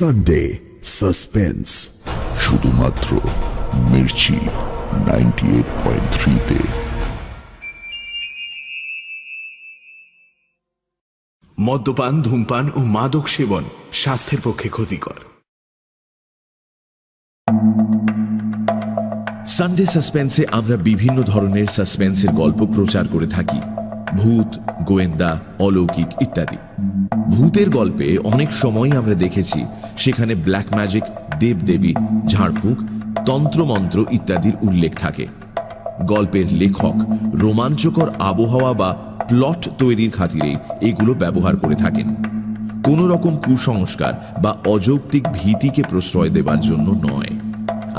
Sunday suspense, শুধুমাত্র মির্চি 98.3-তে। মদ্যপান, ধূমপান ও মাদক সেবন স্বাস্থ্যের পক্ষে ক্ষতিকর। সানডে সাসপেন্সে আমরা বিভিন্ন ধরনের সাসপেন্সের গল্প প্রচার করে থাকি, ভূত, গোয়েন্দা, অলৌকিক ইত্যাদি। ভূতের গল্পে অনেক সময় আমরা দেখেছি সেখানে ব্ল্যাক ম্যাজিক, দেবদেবী, ঝাড়ফুঁক, তন্ত্রমন্ত্র ইত্যাদির উল্লেখ থাকে। গল্পের লেখক রোমাঞ্চকর আবহাওয়া বা প্লট তৈরির খাতিরেই এগুলো ব্যবহার করে থাকেন, কোনো রকম কুসংস্কার বা অযৌক্তিক ভীতিকে প্রশ্রয় দেবার জন্য নয়।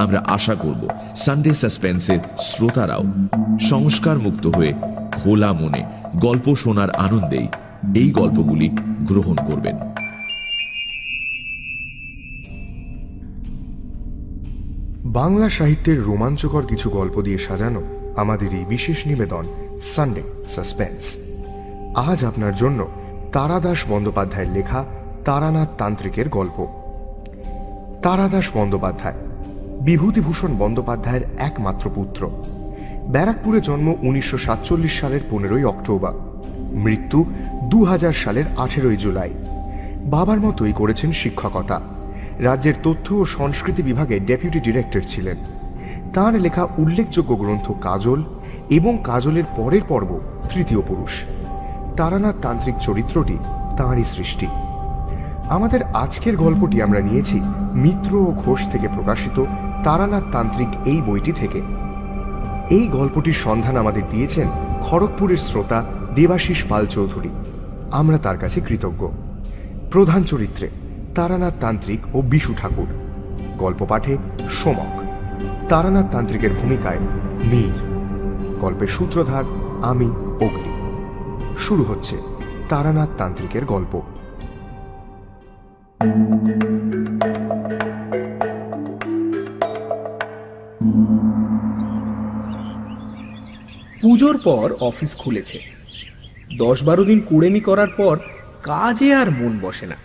আমরা আশা করব সানডে সাসপেন্সের শ্রোতারাও সংস্কার মুক্ত হয়ে খোলা মনে গল্প শোনার আনন্দেই এই গল্পগুলি গ্রহণ করবেন। বাংলা সাহিত্যের রোমাঞ্চকর কিছু গল্প দিয়ে সাজানো আমাদের এই বিশেষ নিবেদন সানডে সাসপেন্স। আজ আপনার জন্য তারাদাস বন্দ্যোপাধ্যায়ের লেখা তারানাথ তান্ত্রিকের গল্প। তারাদাস বন্দ্যোপাধ্যায় বিভূতিভূষণ বন্দ্যোপাধ্যায়ের একমাত্র পুত্র। ব্যারাকপুরে জন্ম 1947 সালের 15ই অক্টোবর, মৃত্যু 2000 সালের 18ই জুলাই। বাবার মতোই করেছেন শিক্ষকতা। রাজ্যের তথ্য ও সংস্কৃতি বিভাগে ডেপুটি ডিরেক্টর ছিলেন। তাঁর লেখা উল্লেখযোগ্য গ্রন্থ কাজল এবং কাজলের পরের পর্ব তৃতীয় পুরুষ। তারানাথ তান্ত্রিক চরিত্রটি তাঁরই সৃষ্টি। আমাদের আজকের গল্পটি আমরা নিয়েছি মিত্র ও ঘোষ থেকে প্রকাশিত তারানাথ তান্ত্রিক এই বইটি থেকে। এই গল্পটির সন্ধান আমাদের দিয়েছেন খড়গপুরের শ্রোতা দেবাশিস পাল চৌধুরী। আমরা তার কাছে কৃতজ্ঞ। প্রধান চরিত্রে তারানাথ তান্ত্রিক ও বিশু ঠাকুর, গল্প পাঠে সোমক, তারানাথ তান্ত্রিকের ভূমিকায় মীর, গল্পের সূত্রধার আমি অগ্নি। শুরু হচ্ছে তারানাথ তান্ত্রিকের গল্প। পুজোর পর অফিস খুলেছে। 10-12 দিন কুড়েমি করার পর কাজে আর মন বসে না।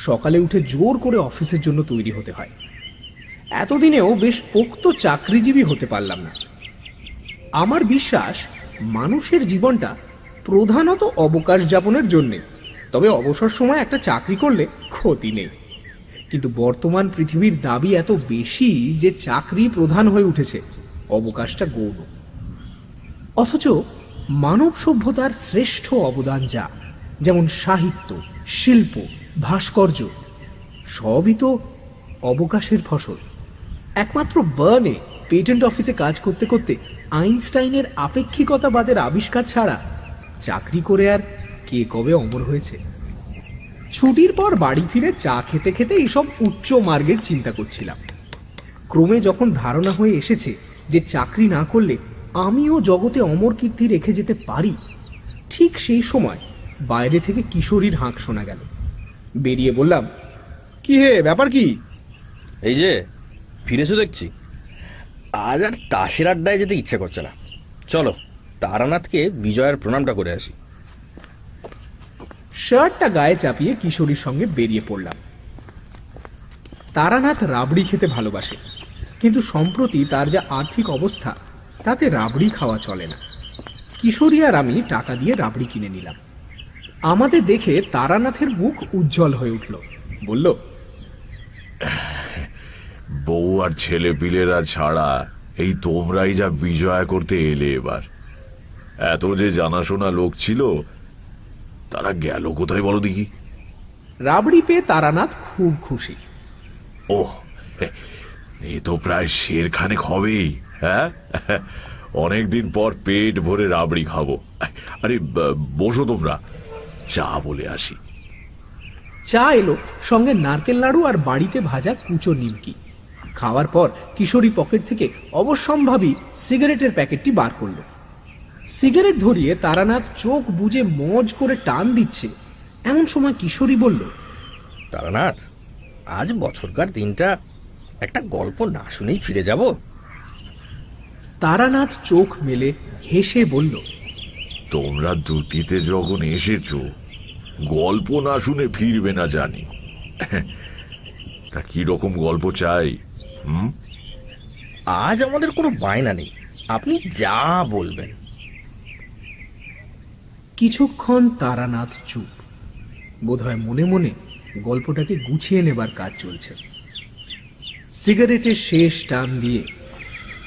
সকালে উঠে জোর করে অফিসের জন্য তৈরি হতে হয়। এতদিনেও বেশ পোক্ত চাকরিজীবী হতে পারলাম না। আমার বিশ্বাস মানুষের জীবনটা প্রধানত অবকাশ যাপনের জন্যে, তবে অবসর সময় একটা চাকরি করলে ক্ষতি নেই। কিন্তু বর্তমান পৃথিবীর দাবি এত বেশি যে চাকরি প্রধান হয়ে উঠেছে, অবকাশটা গৌণ। অথচ মানব সভ্যতার শ্রেষ্ঠ অবদান যা, যেমন সাহিত্য, শিল্প, ভাস্কর্য, সবই তো অবকাশের ফসল। একমাত্র বার্নে পেটেন্ট অফিসে কাজ করতে করতে আইনস্টাইনের আপেক্ষিকতাবাদের আবিষ্কার ছাড়া চাকরি করে আর কে কবে অমর হয়েছে। ছুটির পর বাড়ি ফিরে চা খেতে খেতে এইসব উচ্চ মার্গের চিন্তা করছিলাম। ক্রমে যখন ধারণা হয়ে এসেছে যে চাকরি না করলে আমিও জগতে অমর কীর্তি রেখে যেতে পারি, ঠিক সেই সময় বাইরে থেকে কিশোরীর হাঁক শোনা গেল। বেরিয়ে বললাম, কি হে, ব্যাপার কি? এই যে ফিরেছো দেখছি। আজ আর তাসের আড্ডায় যেতে ইচ্ছে করছে না, চলো তারানাথকে বিজয়ের প্রণামটা করে আসি। শার্টটা গায়ে চাপিয়ে কিশোরীর সঙ্গে বেরিয়ে পড়লাম। তারানাথ রাবড়ি খেতে ভালোবাসে, কিন্তু সম্প্রতি তার যা আর্থিক অবস্থা তাতে রাবড়ি খাওয়া চলে না। কিশোরী আর আমি টাকা দিয়ে রাবড়ি কিনে নিলাম। আমাদের দেখে তারানাথের মুখ উজ্জ্বল হয়ে উঠল। বলল, বউ আর ছেলে পিলেরা ছাড়া এই তোমরাই যা বিজয় করতে এলে এবার। এত যে জানাশোনা লোক ছিল, তারা গেল কোথায় বলো দেখি? রাবড়ি পেয়ে তারানাথ খুব খুশি। ওহ, এ তো প্রায় শেরখানেক হবেই। হ্যাঁ, অনেকদিন পর পেট ভরে রাবড়ি খাবো। আরে বসো তোমরা, চা বলে আসি। চা এলো, সঙ্গে নারকেল নাড়ু আর বাড়িতে ভাজা কুচো নিমকি। খাওয়ার পর কিশোরী পকেট থেকে অবশ্যম্ভাবী সিগারেটের প্যাকেটটি বার করল। সিগারেট ধরিয়ে তারানাথ চোখ বুজে মজ করে টান দিচ্ছে, এমন সময় কিশোরী বলল, তারানাথ, আজ বছরকার দিনটা একটা গল্প না শুনেই ফিরে যাব। তারানাথ চোখ মেলে হেসে বলল, তোমরা দুটিতে যখন এসেছো, গল্প না শুনে ফিরবে না জানি। তা কি রকম গল্প চাই? আজ আমাদের কোনো বায়না নেই, আপনি যা বলবেন। কিছুক্ষণ তারানাথ চুপ। বোধহয় মনে মনে গল্পটাকে গুছিয়ে নেবার কাজ চলছে। সিগারেটের শেষ টান দিয়ে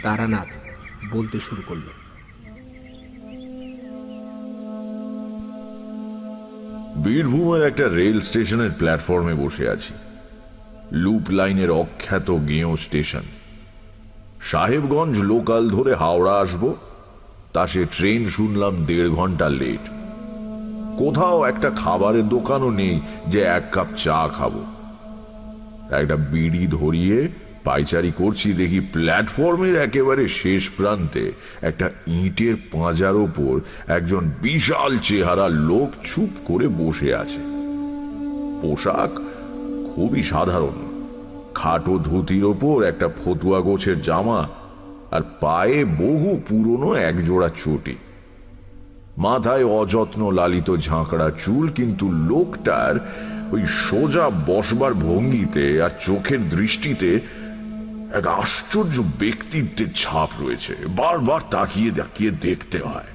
তারানাথ বলতে শুরু করল। বীরভূমের একটা রেল স্টেশনের প্ল্যাটফর্মে বসে আছি। লুপ লাইনের অখ্যাত গেঁয়ো স্টেশন। সাহেবগঞ্জ লোকাল ধরে হাওড়া আসবো, তা সে ট্রেন শুনলাম 1.5 ঘন্টা লেট। কোথাও একটা খাবারের দোকানও নেই যে 1 কাপ চা খাবো। একটা বিড়ি ধরিয়ে পাইচারি করছি, দেখি প্ল্যাটফর্মের একেবারে শেষ প্রান্তে একটা ইটের পাঁজার ওপর একজন বিশাল চেহারা লোক চুপ করে বসে আছে। পোশাক খুবই সাধারণ, খাটো ধুতির ওপর একটা ফতুয়া গোছের জামা, আর পায়ে বহু পুরনো একজোড়া চটি। মাথায় অযত্ন লালিত ঝাঁকড়া চুল, কিন্তু লোকটার ওই সোজা বসবার ভঙ্গিতে আর চোখের দৃষ্টিতে এক আশ্চর্য ব্যক্তিত্বের ছাপ রয়েছে। বারবার তাকিয়ে তাকিয়ে দেখতে হয়।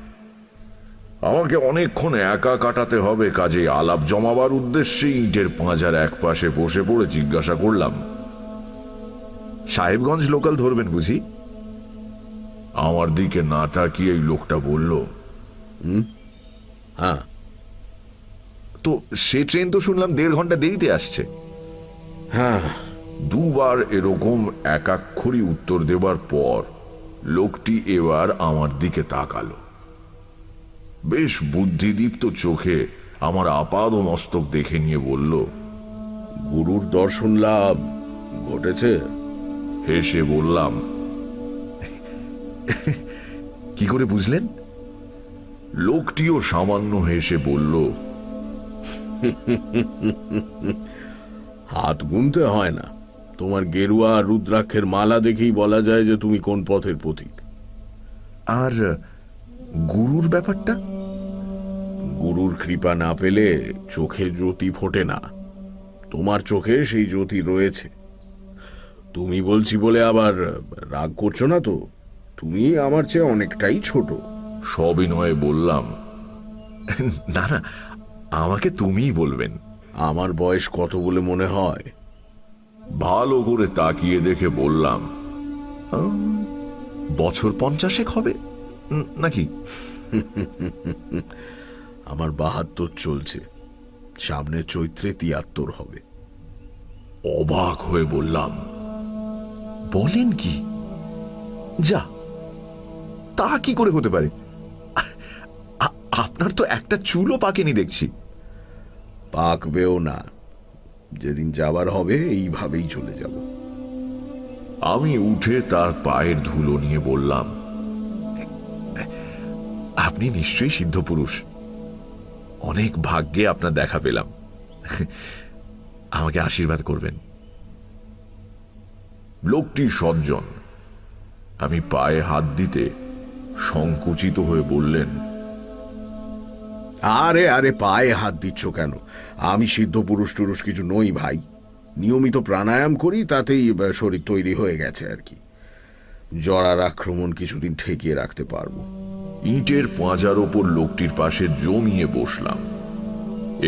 আমাকে অনেকক্ষণ একা কাটাতে হবে, কাজে আলাপ জমাবার উদ্দেশ্যে ইটের পাঁজার এক পাশে বসে পড়ে জিজ্ঞাসা করলাম, সাহেবগঞ্জ লোকাল ধরবেন বুঝি? আমার দিকে না তাকিয়ে এই লোকটা বলল, হ্যাঁ। তো সে ট্রেন তো শুনলাম 1.5 ঘন্টা দেরিতে আসছে। হ্যাঁ। দুবার এরকম একাক্ষরই উত্তর দেবার পর লোকটি এবার আমার দিকে তাকালো। বেশ বুদ্ধিদীপ্ত চোখে আমার আপাদ মস্তক দেখে নিয়ে বলল, গুরুর দর্শন লাভ ঘটেছে? হেসে বললাম, কি করে বুঝলেন? লোকটিও সামান্য হেসে বলল, হাত গুনতে হয় না, তোমার গেরুয়া আর রুদ্রাক্ষের মালা দেখেই বলা যায় যে তুমি কোন পথের পথিক। আর গুরুর ব্যাপারটা? গুরুর কৃপা না পেলে চোখে জ্যোতি ফোটে না। তোমার চোখে সেই জ্যোতি রয়েছে। তুমি বলছি বলে আবার রাগ করছো না তো? তুমি আমার চেয়ে অনেকটাই ছোট। সবিনয়ে বললাম, না না, আমাকে তুমিই বলবেন। আমার বয়স কত বলে মনে হয়? ভালো করে তাকিয়ে দেখে বললাম, বছর 50 হবে নাকি? আমার 72 চলছে, সামনে চৈত্রে 73 হবে। অবাক হয়ে বললাম, বলেন কি? যা, তা কি করে হতে পারে? আপনার তো একটা চুলও পাকেনি দেখছি। পাকবেও না, যেদিন যাবার হবে এইভাবেই চলে যাব। আমি উঠে তার পায়ের ধুলো নিয়ে বললাম, আপনি নিশ্চয়ই সিদ্ধ পুরুষ। অনেক ভাগ্যে আপনার দেখা পেলাম। আমাকে আশীর্বাদ করবেন। লোকটি সজ্জন। আমি পায়ে হাত দিতে সংকুচিত হয়ে বললেন, আরে আরে, পায়ে হাত দিচ্ছ কেন? আমি সিদ্ধ পুরুষ টুরুষ কিছু নই ভাই। নিয়মিত প্রাণায়াম করি, তাতেই শরীর তৈরি হয়ে গেছে আর কি। জরার আক্রমণ কিছুদিন ঠেকিয়ে রাখতে পারবো। ইটের পাঁজার ওপর লোকটির পাশে জমিয়ে বসলাম।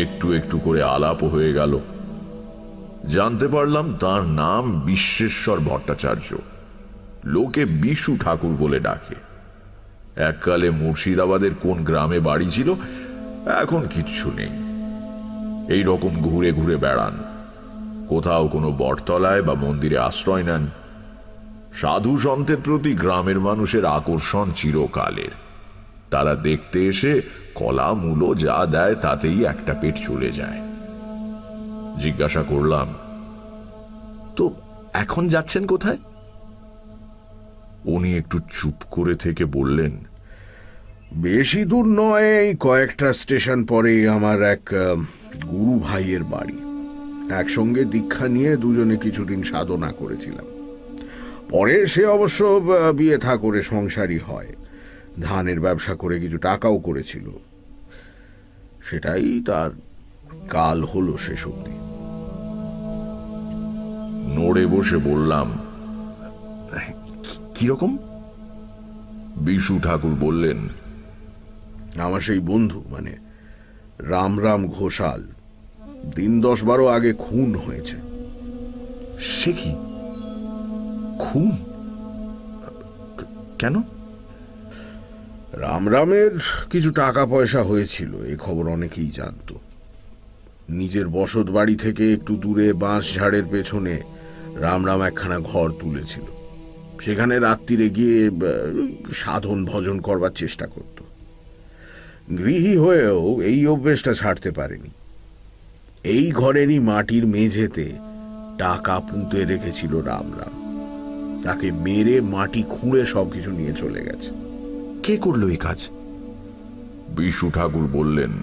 একটু একটু করে আলাপ হয়ে গেল। জানতে পারলাম তার নাম বিশ্বেশ্বর ভট্টাচার্য। লোকে বিশু ঠাকুর বলে ডাকে। এককালে মুর্শিদাবাদের কোন গ্রামে বাড়ি ছিল, এখন কিচ্ছু নেই। এই রকম ঘুরে ঘুরে বেড়ান। কোথাও কোনো বটতলায় বা মন্দিরে আশ্রয় নেন। সাধু সন্তের প্রতি গ্রামের মানুষের আকর্ষণ চিরকালের। তারা দেখতে এসে কলা মূলো যা দেয় তাতেই একটা পেট চলে যায়। জিজ্ঞাসা করলাম, তো এখন যাচ্ছেন কোথায়? উনি একটু চুপ করে থেকে বললেন, বেশি দূর নয়, এই কয়েকটা স্টেশন পরেই আমার এক গুরু ভাইয়ের বাড়ি। একসঙ্গে দীক্ষা নিয়ে দুজনে কিছুদিন সাধনা করেছিলাম। পরে সে অবশ্য বিয়ে থা করে সংসারী হয়। ধানের ব্যবসা করে কিছু টাকাও করেছিল। সেটাই তার কাল হলো শেষ অবধি। নড়ে বসে বললাম, কিরকম? বিশু ঠাকুর বললেন, আমার সেই বন্ধু মানে রামরাম ঘোষাল 10-12 আগে খুন হয়েছে। সে কি, খুন? কেন? রামরামের কিছু টাকা পয়সা হয়েছিল, এ খবর অনেকেই জানত। নিজের বসত বাড়ি থেকে একটু দূরে বাঁশ ঝাড়ের পেছনে রামরাম একখানা ঘর তুলেছিল। সেখানে রাত্রিরে গিয়ে সাধন ভজন করবার চেষ্টা করত। গৃহী হয়েও এই অভ্যেসটা ছাড়তে পারেনি। এই ঘরেরই মাটির মেঝেতে টাকা পুঁতে রেখেছিল রামরাম। তাকে মেরে মাটি খুঁড়ে সবকিছু নিয়ে চলে গেছে। কে করলো এই কাজ? বিশু ঠাকুর বললেন,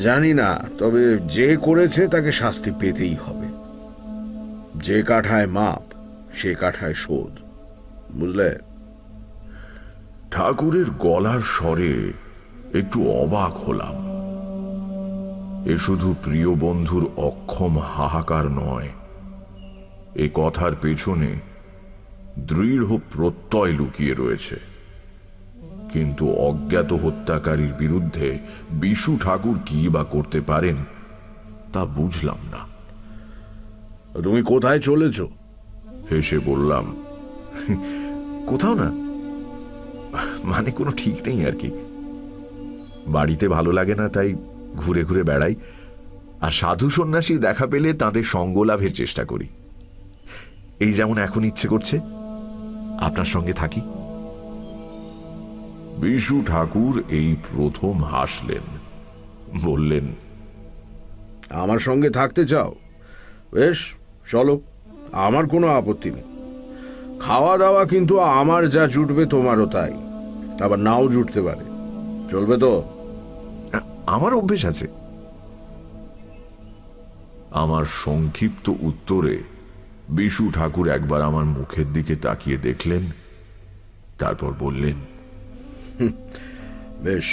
জানি না, তবে যে করেছে তাকে শাস্তি পেতেই হবে। যে কাঠায় মাপ সে কাঠায় শোধ, বুঝলে? ঠাকুরের গলার স্বরে একটু অবাক হলাম। এ শুধু প্রিয় বন্ধুর অক্ষম হাহাকার নয়, এ কথার পেছনে দৃঢ় প্রত্যয় লুকিয়ে রয়েছে। কিন্তু অজ্ঞাত হত্যাকারীর বিরুদ্ধে বিশু ঠাকুর কি বা করতে পারেন তা বুঝলাম না। তুমি কোথায় চলেছ? হেসে বললাম, কোথাও না, মানে কোনো ঠিক নেই আর কি। বাড়িতে ভালো লাগে না, তাই ঘুরে ঘুরে বেড়াই, আর সাধু সন্ন্যাসী দেখা পেলে তাদের সঙ্গ লাভের চেষ্টা করি। এই যেমন এখন ইচ্ছে করছে আপনার সঙ্গে থাকি। বিশু ঠাকুর এই প্রথম হাসলেন, বললেন, আমার সঙ্গে থাকতে চাও? বেশ, চলো, আমার কোনো আপত্তি নেই। খাওয়া দাওয়া কিন্তু আমার যা জুটবে তোমারও তাই, আবার নাও জুটতে পারে। চলবে তো? আমার অভ্যেস আছে। আমার সংক্ষিপ্ত উত্তরে বিশু ঠাকুর একবার আমার মুখের দিকে তাকিয়ে দেখলেন, তারপর বললেন, বেশ,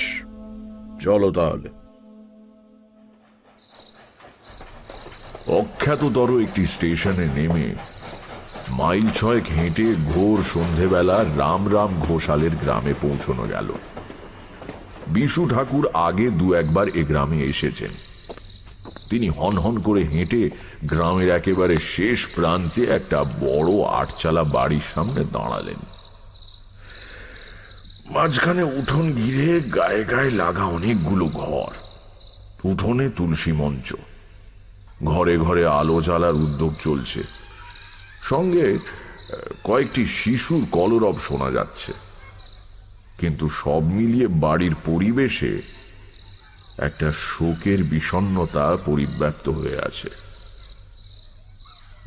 চলো তাহলে। অখ্যাততর একটি স্টেশনে নেমে মাইল 6 হেঁটে ঘোর সন্ধেবেলা রামরাম ঘোষালের গ্রামে পৌঁছানো গেল। বিশু ঠাকুর আগে 2-1 বার এ গ্রামে এসেছেন। তিনি হনহন করে হেঁটে গ্রামের একেবারে শেষ প্রান্তে একটা বড় 8চালা বাড়ির সামনে দাঁড়ালেন। মাঝখানে উঠোন ঘিরে গায়ে গায়ে লাগা অনেকগুলো ঘর। উঠোনে তুলসী মঞ্চ, ঘরে ঘরে আলো জ্বালার উদ্যোগ চলছে, সঙ্গে কয়েকটি শিশুর কলরব শোনা যাচ্ছে। কিন্তু সব মিলিয়ে বাড়ির পরিবেশে একটা শোকের বিষণ্ণতা পরিব্যাপ্ত হয়ে আছে।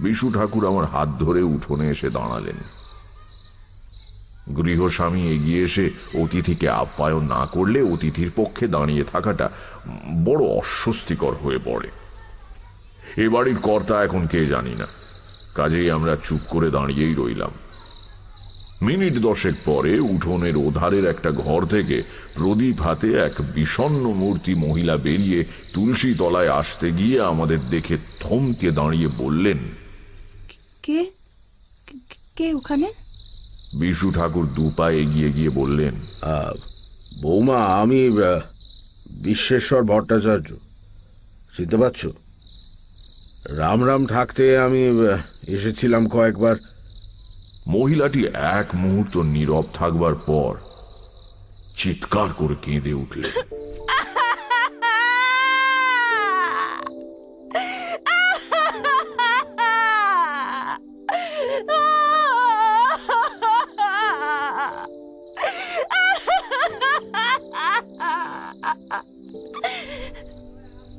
বিশু ঠাকুর আমার হাত ধরে উঠোনে এসে দাঁড়ালেন। গৃহস্বামী এগিয়ে এসে অতিথিকে আপ্যায়ন না করলে অতিথির পক্ষে দাঁড়িয়ে থাকাটা বড় অস্বস্তিকর হয়ে পড়ে। এ বাড়ির কর্তা এখন কে জানি না, কাজেই আমরা চুপ করে দাঁড়িয়েই রইলাম। মিনিট 10 পরে উঠোনের ওধারের একটা ঘর থেকে প্রদীপ হাতে এক বিষণ্ণ মূর্তি মহিলা বেরিয়ে তুলসী তলায় আসতে গিয়ে আমাদের দেখে থমকে দাঁড়িয়ে বললেন, কে কে ওখানে? বিশু ঠাকুর 2 পা এগিয়ে গিয়ে বললেন, বৌমা, আমি বিশ্বেশ্বর ভট্টাচার্য, চিনতে পারছ? রামরাম থাকতে আমি এসেছিলাম কয়েকবার। মহিলাটি এক মুহূর্ত নীরব থাকবার পর চিৎকার করে কেঁদে উঠলেন।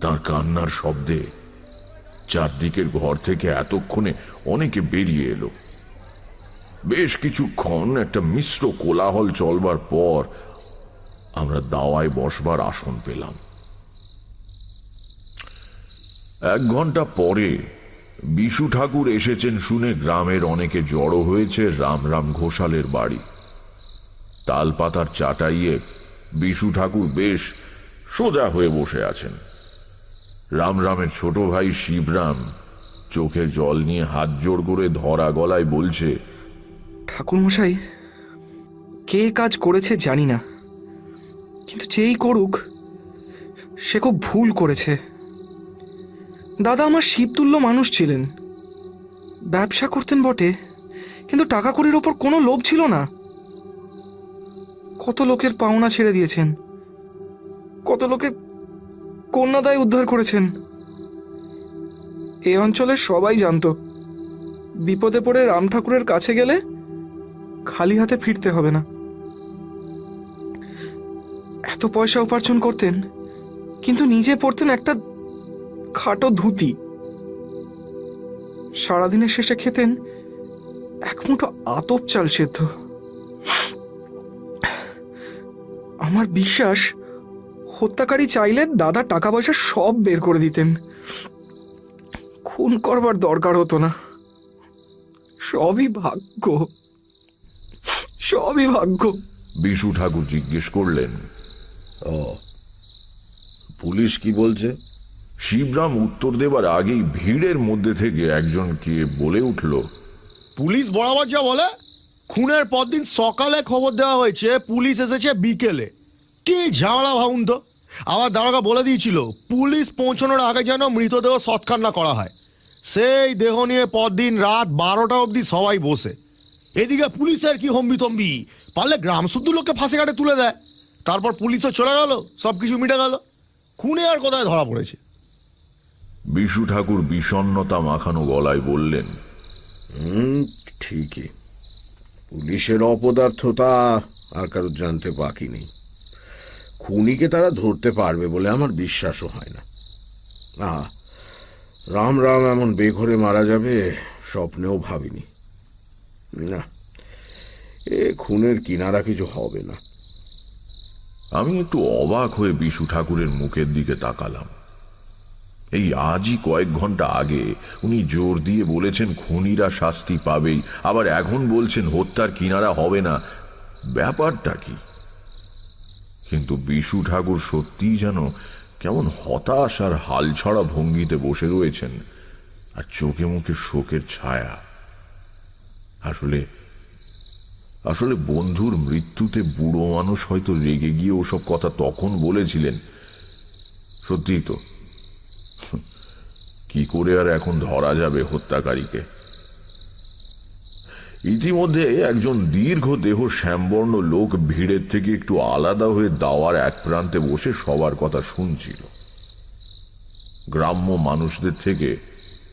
তার কান্নার শব্দে চারদিকের ঘর থেকে এতক্ষণে অনেকে বেরিয়ে এলো। বেশ কিছুক্ষণ একটা মিশ্র কোলাহল চলবার পর আমরা দাওয়ায় বসবার আসন পেলাম। 1 ঘন্টা পরে বিশু ঠাকুর এসেছেন শুনে গ্রামের অনেকে জড়ো হয়েছে রামরাম ঘোষালের বাড়ি। তালপাতার চাটাইয়ে বিশু ঠাকুর বেশ সোজা হয়ে বসে আছেন। রামরামের ছোট ভাই শিবরাম চোখে জল নিয়ে হাত জোড় করে ধরা গলায় বলছে, ঠাকুরমশাই, কে কাজ করেছে জানি না, কিন্তু যেই করুক সে খুব ভুল করেছে। দাদা আমার শিবতুল্য মানুষ ছিলেন, ব্যবসা করতেন বটে, কিন্তু টাকা কড়ির ওপর কোনো লোভ ছিল না। কত লোকের পাওনা ছেড়ে দিয়েছেন, কত লোকের কন্যাদায় উদ্ধার করেছেন। এই অঞ্চলের সবাই জানতো বিপদে পড়ে রাম ঠাকুরের কাছে গেলে খালি হাতে ফিরতে হবে না। এত পয়সা উপার্জন করতেন, কিন্তু নিজে পড়তেন একটা খাটো ধুতি। সারাদিনের শেষে খেতেন এক মুঠো আতপ চাল সেদ্ধ। আমার বিশ্বাস হত্যাকারী চাইলে দাদা টাকা পয়সা সব বের করে দিতেন, খুন করবার দরকার হতো না। সবই ভাগ্য, সবই ভাগ্য। বিশু ঠাকুর জিজ্ঞেস করলেন, ও, পুলিশ কি বলছে? শিবরাম উত্তর দেবার আগেই ভিড়ের মধ্যে থেকে একজনকে বলে উঠল, পুলিশ বরাবর যা বলে, খুনের পরদিন সকালে খবর দেওয়া হয়েছে, পুলিশ এসেছে বিকেলে। কি ঝামেলা ভাবুন তো। আমার দারোগা বলে দিয়েছিল পুলিশ পৌঁছানোর আগে যেন মৃতদেহ সৎকার না করা হয়। সেই দেহ নিয়ে পরদিন রাত 12টা অবধি সবাই বসে। এদিকে পুলিশের কি হম্বিতম্বি, পারলে গ্রাম শুদ্ধ লোককে ফাঁসে কাটে তুলে দেয়। তারপর পুলিশও চলে গেল, সব কিছু মিটে গেল। খুনে আর কোথায় ধরা পড়েছে? বিশু ঠাকুর বিষণ্ণতা মাখানো গলায় বললেন, ঠিকই, পুলিশের অপদার্থতা আর কারোর জানতে বাকি নেই। খুনিকে তারা ধরতে পারবে বলে আমার বিশ্বাসও হয় না। রাম রাম এমন বেঘরে মারা যাবে স্বপ্নেও ভাবিনি। না, এ খুনের কিনারা কিছু হবে না। আমি একটু অবাক হয়ে বিশু ঠাকুরের মুখের দিকে তাকালাম। এই আজই কয়েক ঘন্টা আগে উনি জোর দিয়ে বলেছেন খুনিরা শাস্তি পাবেই, আবার এখন বলছেন হত্যার কিনারা হবে না। ব্যাপারটা কি? কিন্তু বিশু ঠাকুর সত্যিই যেন কেমন হতাশ আর হালছড়া ভঙ্গিতে বসে রয়েছেন, আর চোখে মুখে শোকের ছায়া। আসলে আসলে বন্ধুর মৃত্যুতে বুড়ো মানুষ হয়তো রেগে গিয়ে ওসব কথা তখন বলেছিলেন। সত্যিই তো, কি করে আর এখন ধরা যাবে হত্যাকারীকে? ইতিমধ্যে একজন দীর্ঘ দেহ শ্যামবর্ণ লোক ভিড়ের থেকে একটু আলাদা হয়ে দাওয়ার এক প্রান্তে বসে সবার কথা শুনছিল। গ্রাম্য মানুষদের থেকে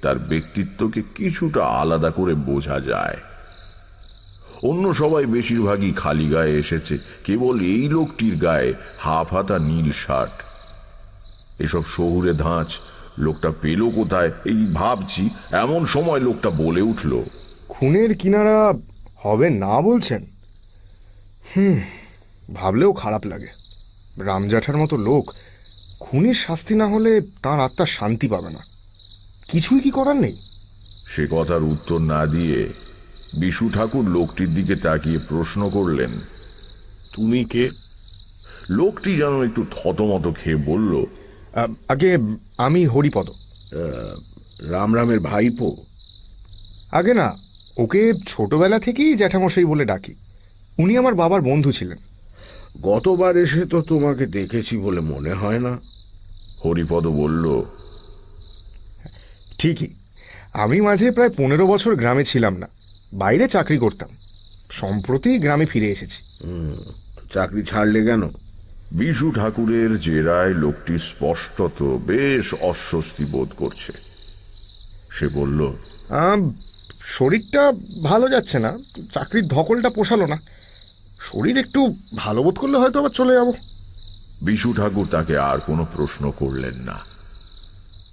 তার ব্যক্তিত্বকে কিছুটা আলাদা করে বোঝা যায়। অন্য সবাই বেশিরভাগই খালি গায়ে এসেছে, কেবল এই লোকটির গায়ে হাফ হাতা নীল শার্ট। এসব শহুরে ধাঁচ লোকটা পেল কোথায় এই ভাবছি, এমন সময় লোকটা বলে উঠল, খুনের কিনারা হবে না বলছেন? ভাবলেও খারাপ লাগে। রামজাঠার মতো লোক খুনের শাস্তি না হলে তার আত্মা শান্তি পাবে না। কিছুই কি করার নেই? সে কথার উত্তর না দিয়ে বিশু ঠাকুর লোকটির দিকে তাকিয়ে প্রশ্ন করলেন, তুমি কে? লোকটি যেন একটু থতমত খেয়ে বলল, আগে আমি হরিপদ। রাম রামের ভাইপো? আগে না, ওকে ছোটবেলা থেকেই জ্যাঠামশাই বলে ডাকি। উনি আমার বাবার বন্ধু ছিলেন। গতবার এসে তো তোমাকে দেখেছি বলে মনে হয় না। হরিপদ বলল, ঠিকই, আমি মাঝে প্রায় 15 বছর গ্রামে ছিলাম না, বাইরে চাকরি করতাম। সম্প্রতি গ্রামে ফিরে এসেছি। চাকরি ছাড়লে কেন? বিশু ঠাকুরের জেরায় লোকটি স্পষ্টত বেশ অস্বস্তি বোধ করছে। সে বলল, শরীরটা ভালো যাচ্ছে না, চাকরির ধকলটা পোষালো না। শরীর একটু ভালো বোধ করলে হয়তো আবার চলে যাব। বিশু ঠাকুর তাকে আর কোনো প্রশ্ন করলেন না।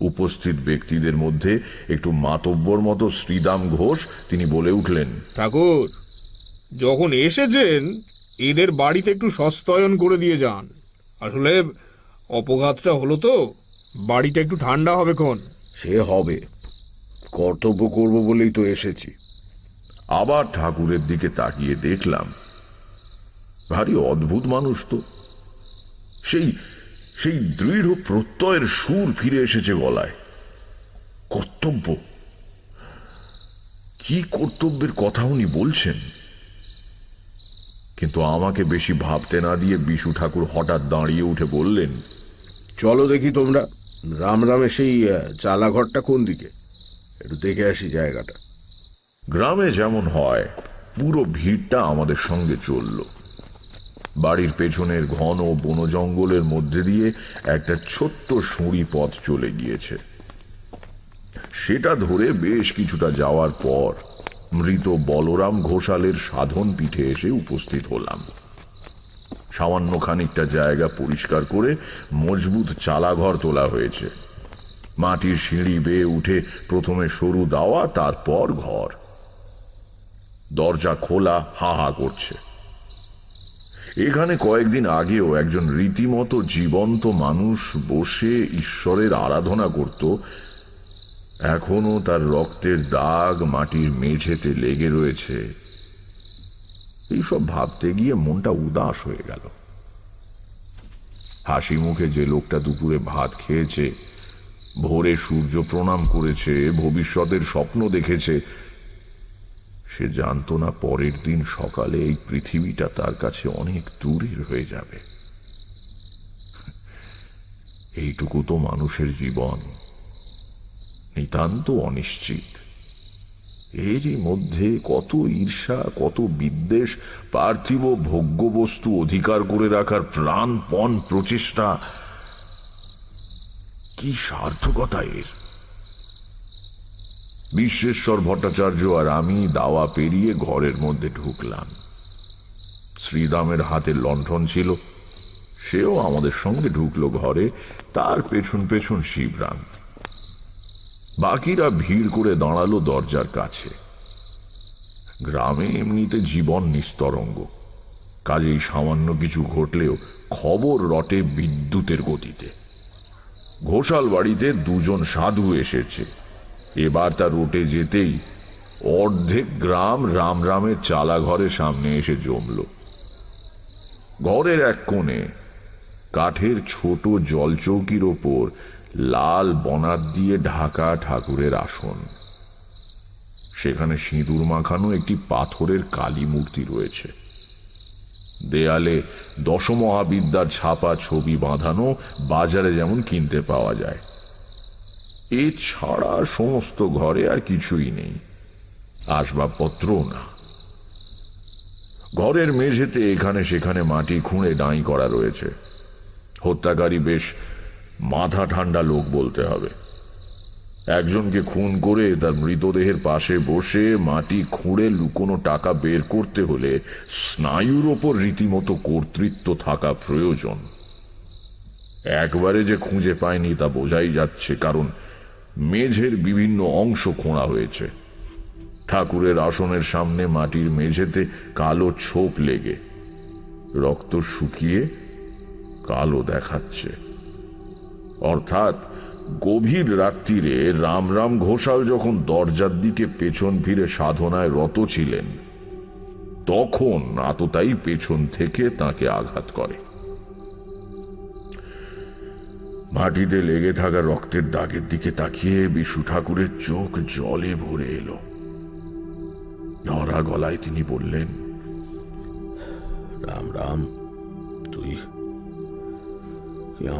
উপস্থিত ব্যক্তিদের মধ্যে একটু মাতব্বর মতো শ্রীদাম ঘোষ, তিনি বলে উঠলেন, ঠাকুর, যখন এসেছেন এদের বাড়িতে একটু সস্তায়ন করে দিয়ে যান। আসলে অপঘাতটা হলো তো, বাড়িটা একটু ঠান্ডা হবে ক্ষণ। সে হবে, কর্তব্য করব বলেই তো এসেছি। আবার ঠাকুরের দিকে তাকিয়ে দেখলাম, ভারী অদ্ভুত মানুষ তো। সেই দৃঢ় প্রত্যয়ের সুর ফিরে এসেছে গলায়। কর্তব্য, কি কর্তব্যের কথা উনি বলছেন। কিন্তু আমাকে বেশি ভাবতে না দিয়ে বিশু ঠাকুর হঠাৎ দাঁড়িয়ে উঠে বললেন, চলো দেখি তোমরা, রামরামে সেই চালাঘরটা কোন দিকে, একটু দেখে আসি জায়গাটা। গ্রামে যেমন হয় পুরো ভিড়টা আমাদের সঙ্গে চলল। বাড়ির পেছনের ঘন বন জঙ্গলের মধ্যে দিয়ে একটা ছোট্ট সুঁড়ি পথ চলে গিয়েছে। সেটা ধরে বেশ কিছুটা যাওয়ার পর মৃত বলরাম ঘোষালের সাধন পীঠে এসে উপস্থিত হলাম। সামান্য খানিকটা জায়গা পরিষ্কার করে মজবুত চালাঘর তোলা হয়েছে। মাটির সিঁড়ি বেয়ে উঠে প্রথমে সরু দাওয়া, তারপর ঘর। দরজা খোলা, হা হা করছে। এখানে কয়েকদিন আগেও একজন রীতিমতো জীবন্ত মানুষ বসে ঈশ্বরের আরাধনা করত। এখনো তার রক্তের দাগ মাটির মেঝেতে লেগে রয়েছে। এইসব ভাবতে গিয়ে মনটা উদাস হয়ে গেল। হাসি মুখে যে লোকটা দুপুরে ভাত খেয়েছে, ভোরে সূর্য প্রণাম করেছে, ভবিষ্যতের স্বপ্ন দেখেছে, সে জানতো না পরের দিন সকালে এই পৃথিবীটা তার কাছে অনেক দূরের হয়ে যাবে। এইটুকু তো মানুষের জীবন, নিতান্ত অনিশ্চিত। এরই মধ্যে কত ঈর্ষা, কত বিদ্বেষ, পার্থিব ভোগ্যবস্তু অধিকার করে রাখার প্রাণপণ প্রচেষ্টা, কি সার্থকতা এর! বিশ্বেশ্বর ভট্টাচার্য আর আমি দাওয়া পেরিয়ে ঘরের মধ্যে ঢুকলাম। শ্রীদামের হাতে লণ্ঠন ছিল, সেও আমাদের সঙ্গে ঢুকলো ঘরে, তার পেছন পেছন শিবরাম। বাকিরা ভিড় করে দাঁড়ালো দরজার কাছে। গ্রামে এমনিতে জীবন নিস্তরঙ্গ, কাজেই সামান্য কিছু ঘটলেও খবর রটে বিদ্যুতের গতিতে। ঘোষাল বাড়িতে দুজন সাধু এসেছে। এবার তা রটে যেতেই অর্ধেক গ্রাম রামরামের চালাঘরের সামনে এসে জমল। ঘরের এক কোণে কাঠের ছোট জলচৌকির ওপর লাল বনাত দিয়ে ঢাকা ঠাকুরের আসন। সেখানে সিঁদুর মাখানো একটি পাথরের কালী মূর্তি রয়েছে। দেয়ালে দশমহাবিদ্যার ছাপা ছবি বাঁধানো, বাজারে যেমন কিনতে পাওয়া যায়। এছাড়া সমস্ত ঘরে আর কিছুই নেই, আসবাবপত্রও না। ঘরের মেঝেতে এখানে সেখানে মাটি খুঁড়ে ডাঁই করা রয়েছে। হত্যাকারী বেশ মাথা ঠান্ডা লোক বলতে হবে। একজনকে খুন করে তার মৃতদেহের পাশে বসে মাটি খুঁড়ে লুকোনো টাকা বের করতে হলে স্নায়ুর ওপর রীতিমতো কর্তৃত্ব থাকা প্রয়োজন। একবারে যে খুঁজে পায়নি তা বোঝাই যাচ্ছে, কারণ মেঝের বিভিন্ন অংশ খোঁড়া হয়েছে। ঠাকুরের আসনের সামনে মাটির মেঝেতে কালো ছোপ লেগে রক্ত শুকিয়ে কালো দেখাচ্ছে। অর্থাৎ গভীর রাত্রিরে রামরাম ঘোষাল যখন দরজার দিকে পেছন ফিরে সাধনায় রত ছিলেন, তখন আততায়ী পেছন থেকে তাকে আঘাত করে। মাটিতে লেগে থাকা রক্তের দাগের দিকে তাকিয়ে বিশু ঠাকুরের চোখ জলে ভরে এলো। ধরা গলায় তিনি বললেন, রাম রাম, তুই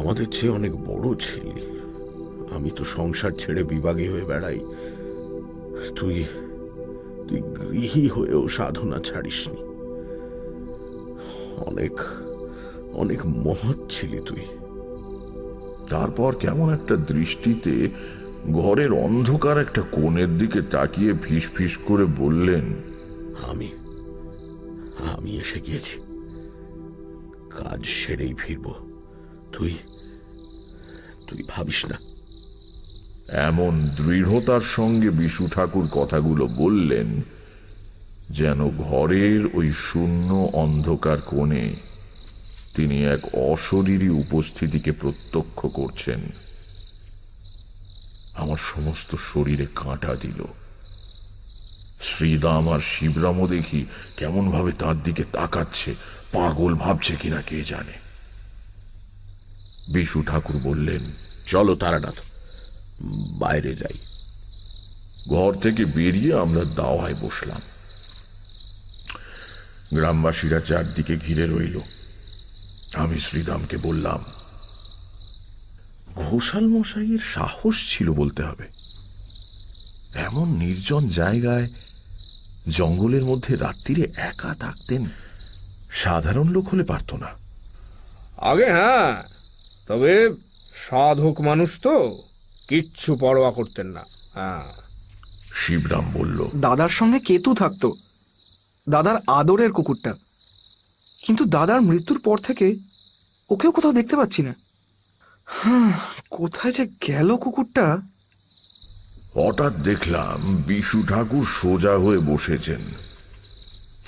আমাদের চেয়ে অনেক বড় ছিলি। আমি তো সংসার ছেড়ে বিভাগী হয়ে বেড়াই, তুই তুই গৃহী হয়েও সাধনা ছাড়িসনি। অনেক অনেক মহৎ ছিলি তুই। তারপর কেমন একটা দৃষ্টিতে ঘরের অন্ধকার একটা কোণের দিকে তাকিয়ে ফিস ফিস করে বললেন, আমি আমি এসে গিয়েছি, কাজ সেরেই ফিরব। তুই তুই ভাবিস না। এমন দৃঢ়তার সঙ্গে বিশু ঠাকুর কথাগুলো বললেন যেন ঘরের ওই শূন্য অন্ধকার কোণে তিনি এক অশরীরী উপস্থিতিকে প্রত্যক্ষ করছেন। আমার সমস্ত শরীরে কাঁটা দিল। শ্রীদাম আর শিবরামও দেখি কেমন ভাবে তার দিকে তাকাচ্ছে, পাগল ভাবছে কিনা কে জানে। বিশু ঠাকুর বললেন, চলো তারানাথ, বাইরে যাই। ঘর থেকে বেরিয়ে আমরা দাওয়ায় বসলাম। গ্রামবাসীরা চারদিকে ঘিরে রইল। আমি শ্রীরামকে বললাম, ঘোষাল মশাইয়ের সাহস ছিল বলতে হবে। এমন নির্জন জায়গায় জঙ্গলের মধ্যে রাত্রিরে একা থাকতেন, সাধারণ লোক হলে পারত না। আগে হ্যাঁ, তবে সাধক মানুষ তো কিচ্ছু পরোয়া করতেন না। হ্যাঁ। শিবরাম বলল, দাদার সঙ্গে কেতু থাকতো, দাদার আদরের কুকুরটা। কিন্তু দাদার মৃত্যুর পর থেকে ওকেও কোথাও দেখতে পাচ্ছি না। হ্যাঁ, কোথায় যে গেল কুকুরটা। হঠাৎ দেখলাম বিশু ঠাকুর সোজা হয়ে বসেছেন,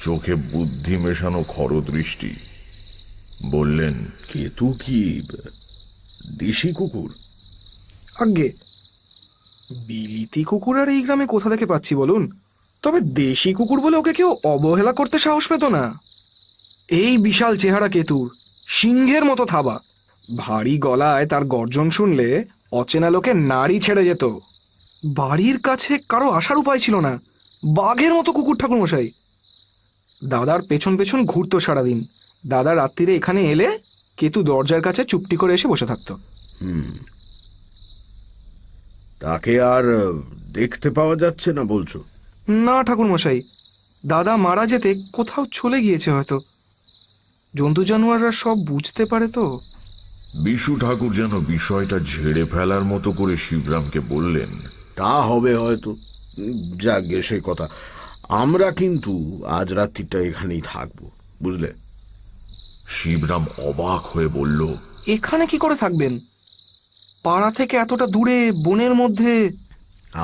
চোখে বুদ্ধি মেশানো খরদৃষ্টি। বললেন, কেতু কি দেশি কুকুর? আজ্ঞে, বিলিতি কুকুর আর এই গ্রামে কোথা থেকে পাচ্ছি বলুন? তবে দেশি কুকুর বলে ওকে কেউ অবহেলা করতে সাহস পেত না। এই বিশাল চেহারা কেতুর, সিংহের মতো থাবা, ভারী গলায় তার গর্জন শুনলে অচেনা লোকে নাড়ি ছেড়ে যেত। বাড়ির কাছে কারো আসার উপায় ছিল না, বাঘের মতো কুকুর ঠাকুরমশাই। দাদার পেছন পেছন ঘুরতো সারাদিন। দাদা রাত্রিরে এখানে এলে কেতু দরজার কাছে চুপটি করে এসে বসে থাকতো। তাকে আর দেখতে পাওয়া যাচ্ছে না বলছো? না ঠাকুরমশাই, দাদা মারা যেতে কোথাও চলে গিয়েছে হয়তো। জন্তু জানোয়াররা সব বুঝতে পারে তো। বিশু ঠাকুর যেন বিষয়টা ঝেড়ে ফেলার মতো করে শিবরামকে বললেন, তা হবে হয়তো, যাকগে সে কথা। আমরা কিন্তু আজ রাত্রিটা এখানেই থাকবো, বুঝলে? শিবরাম অবাক হয়ে বলল, এখানে কি করে থাকবেন? পাড়া থেকে এতটা দূরে বনের মধ্যে।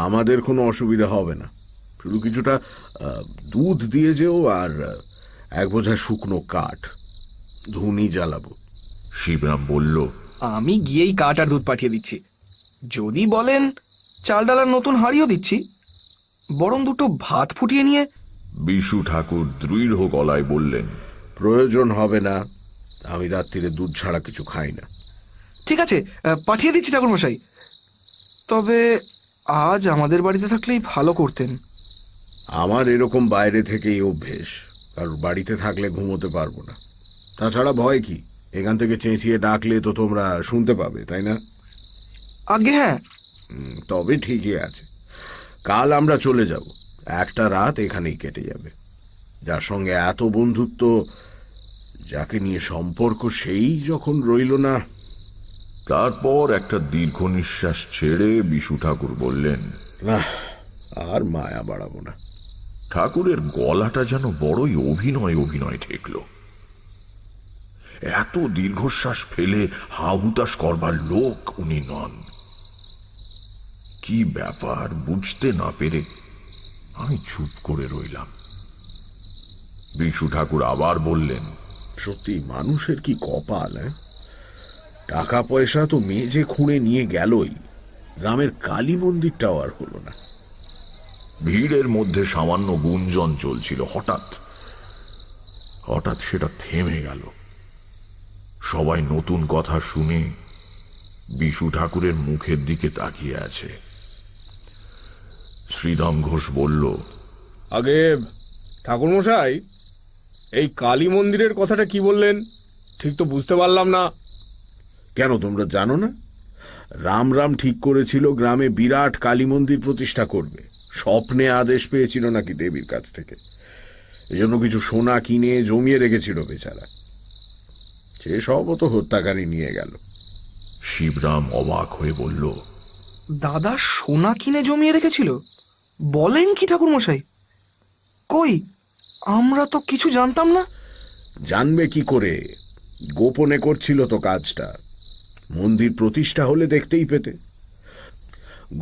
আমাদের কোনো অসুবিধা হবে না, শুধু কিছুটা দুধ দিয়ে যেও আর এক বোঝা শুকনো কাঠ, ধুনি জ্বালাবো। শিবরাম বলল, আমি গিয়েই কাঠ আর দুধ পাঠিয়ে দিচ্ছি। যদি বলেন চাল ডালার নতুন হাঁড়িও দিচ্ছি, বরং দুটো ভাত ফুটিয়ে নিয়ে। বিশু ঠাকুর দৃঢ় গলায় বললেন, প্রয়োজন হবে না, আমি রাত্রিরে দুধ ছাড়া কিছু খাই না। ঠিক আছে, পাঠিয়ে দিচ্ছি ঠাকুরমশাই। তবে আজ আমাদের বাড়িতে থাকলেই ভালো করতেন। আমার এরকম বাইরে থেকেই অভ্যেস, কারণ বাড়িতে থাকলে ঘুমোতে পারবো না। তাছাড়া ভয় কি? এখান থেকে চেঁচিয়ে ডাকলে তো তোমরা শুনতে পাবে, তাই না? আগে হ্যাঁ। তবে ঠিকই আছে, কাল আমরা চলে যাব। একটা রাত এখানেই কেটে যাবে। যার সঙ্গে এত বন্ধুত্ব, যাকে নিয়ে সম্পর্ক, সেই যখন রইল না। তারপর একটা দীর্ঘ নিঃশ্বাস ছেড়ে বিশু ঠাকুর বললেন, না, আর মায়া বাড়াবো না। ঠাকুরের গলাটা যেন বড়ই অভিনয় অভিনয় ঠেকল। এত দীর্ঘশ্বাস ফেলে হাহুতাশ করবার লোক উনি নন। কি ব্যাপার বুঝতে না পেরে আমি চুপ করে রইলাম। বিশু ঠাকুর আবার বললেন, সত্যি মানুষের কি কপাল! টাকা পয়সা তো মেঝে খুঁড়ে নিয়ে গেলই, গ্রামের কালী মন্দিরটাও আর হলো না। ভিড়ের মধ্যে সামান্য গুঞ্জন চলছিল, হঠাৎ সেটা থেমে গেল। সবাই নতুন কথা শুনে বিশু ঠাকুরের মুখের দিকে তাকিয়ে আছে। শ্রীরাম ঘোষ বলল, আগে ঠাকুরমশাই, এই কালী মন্দিরের কথাটা কি বললেন? ঠিক তো বুঝতে পারলাম না। কেন, তোমরা জানো না? রাম ঠিক করেছিল গ্রামে বিরাট কালী মন্দির প্রতিষ্ঠা করবে। স্বপ্নে আদেশ পেয়েছিল নাকি দেবীর কাছ থেকে। এজন্য কিছু সোনা কিনে জমিয়ে রেখেছিল বেচারা। সে সব তো হত্যাকারী নিয়ে গেল। শিবরাম অবাক হয়ে বলল, দাদা সোনা কিনে জমিয়ে রেখেছিল? বলেন কি ঠাকুরমশাই? কই, আমরা তো কিছু জানতাম না। জানবে কি করে? গোপনে করছিল তো কাজটা। মন্দির প্রতিষ্ঠা হলে দেখতেই পেতে।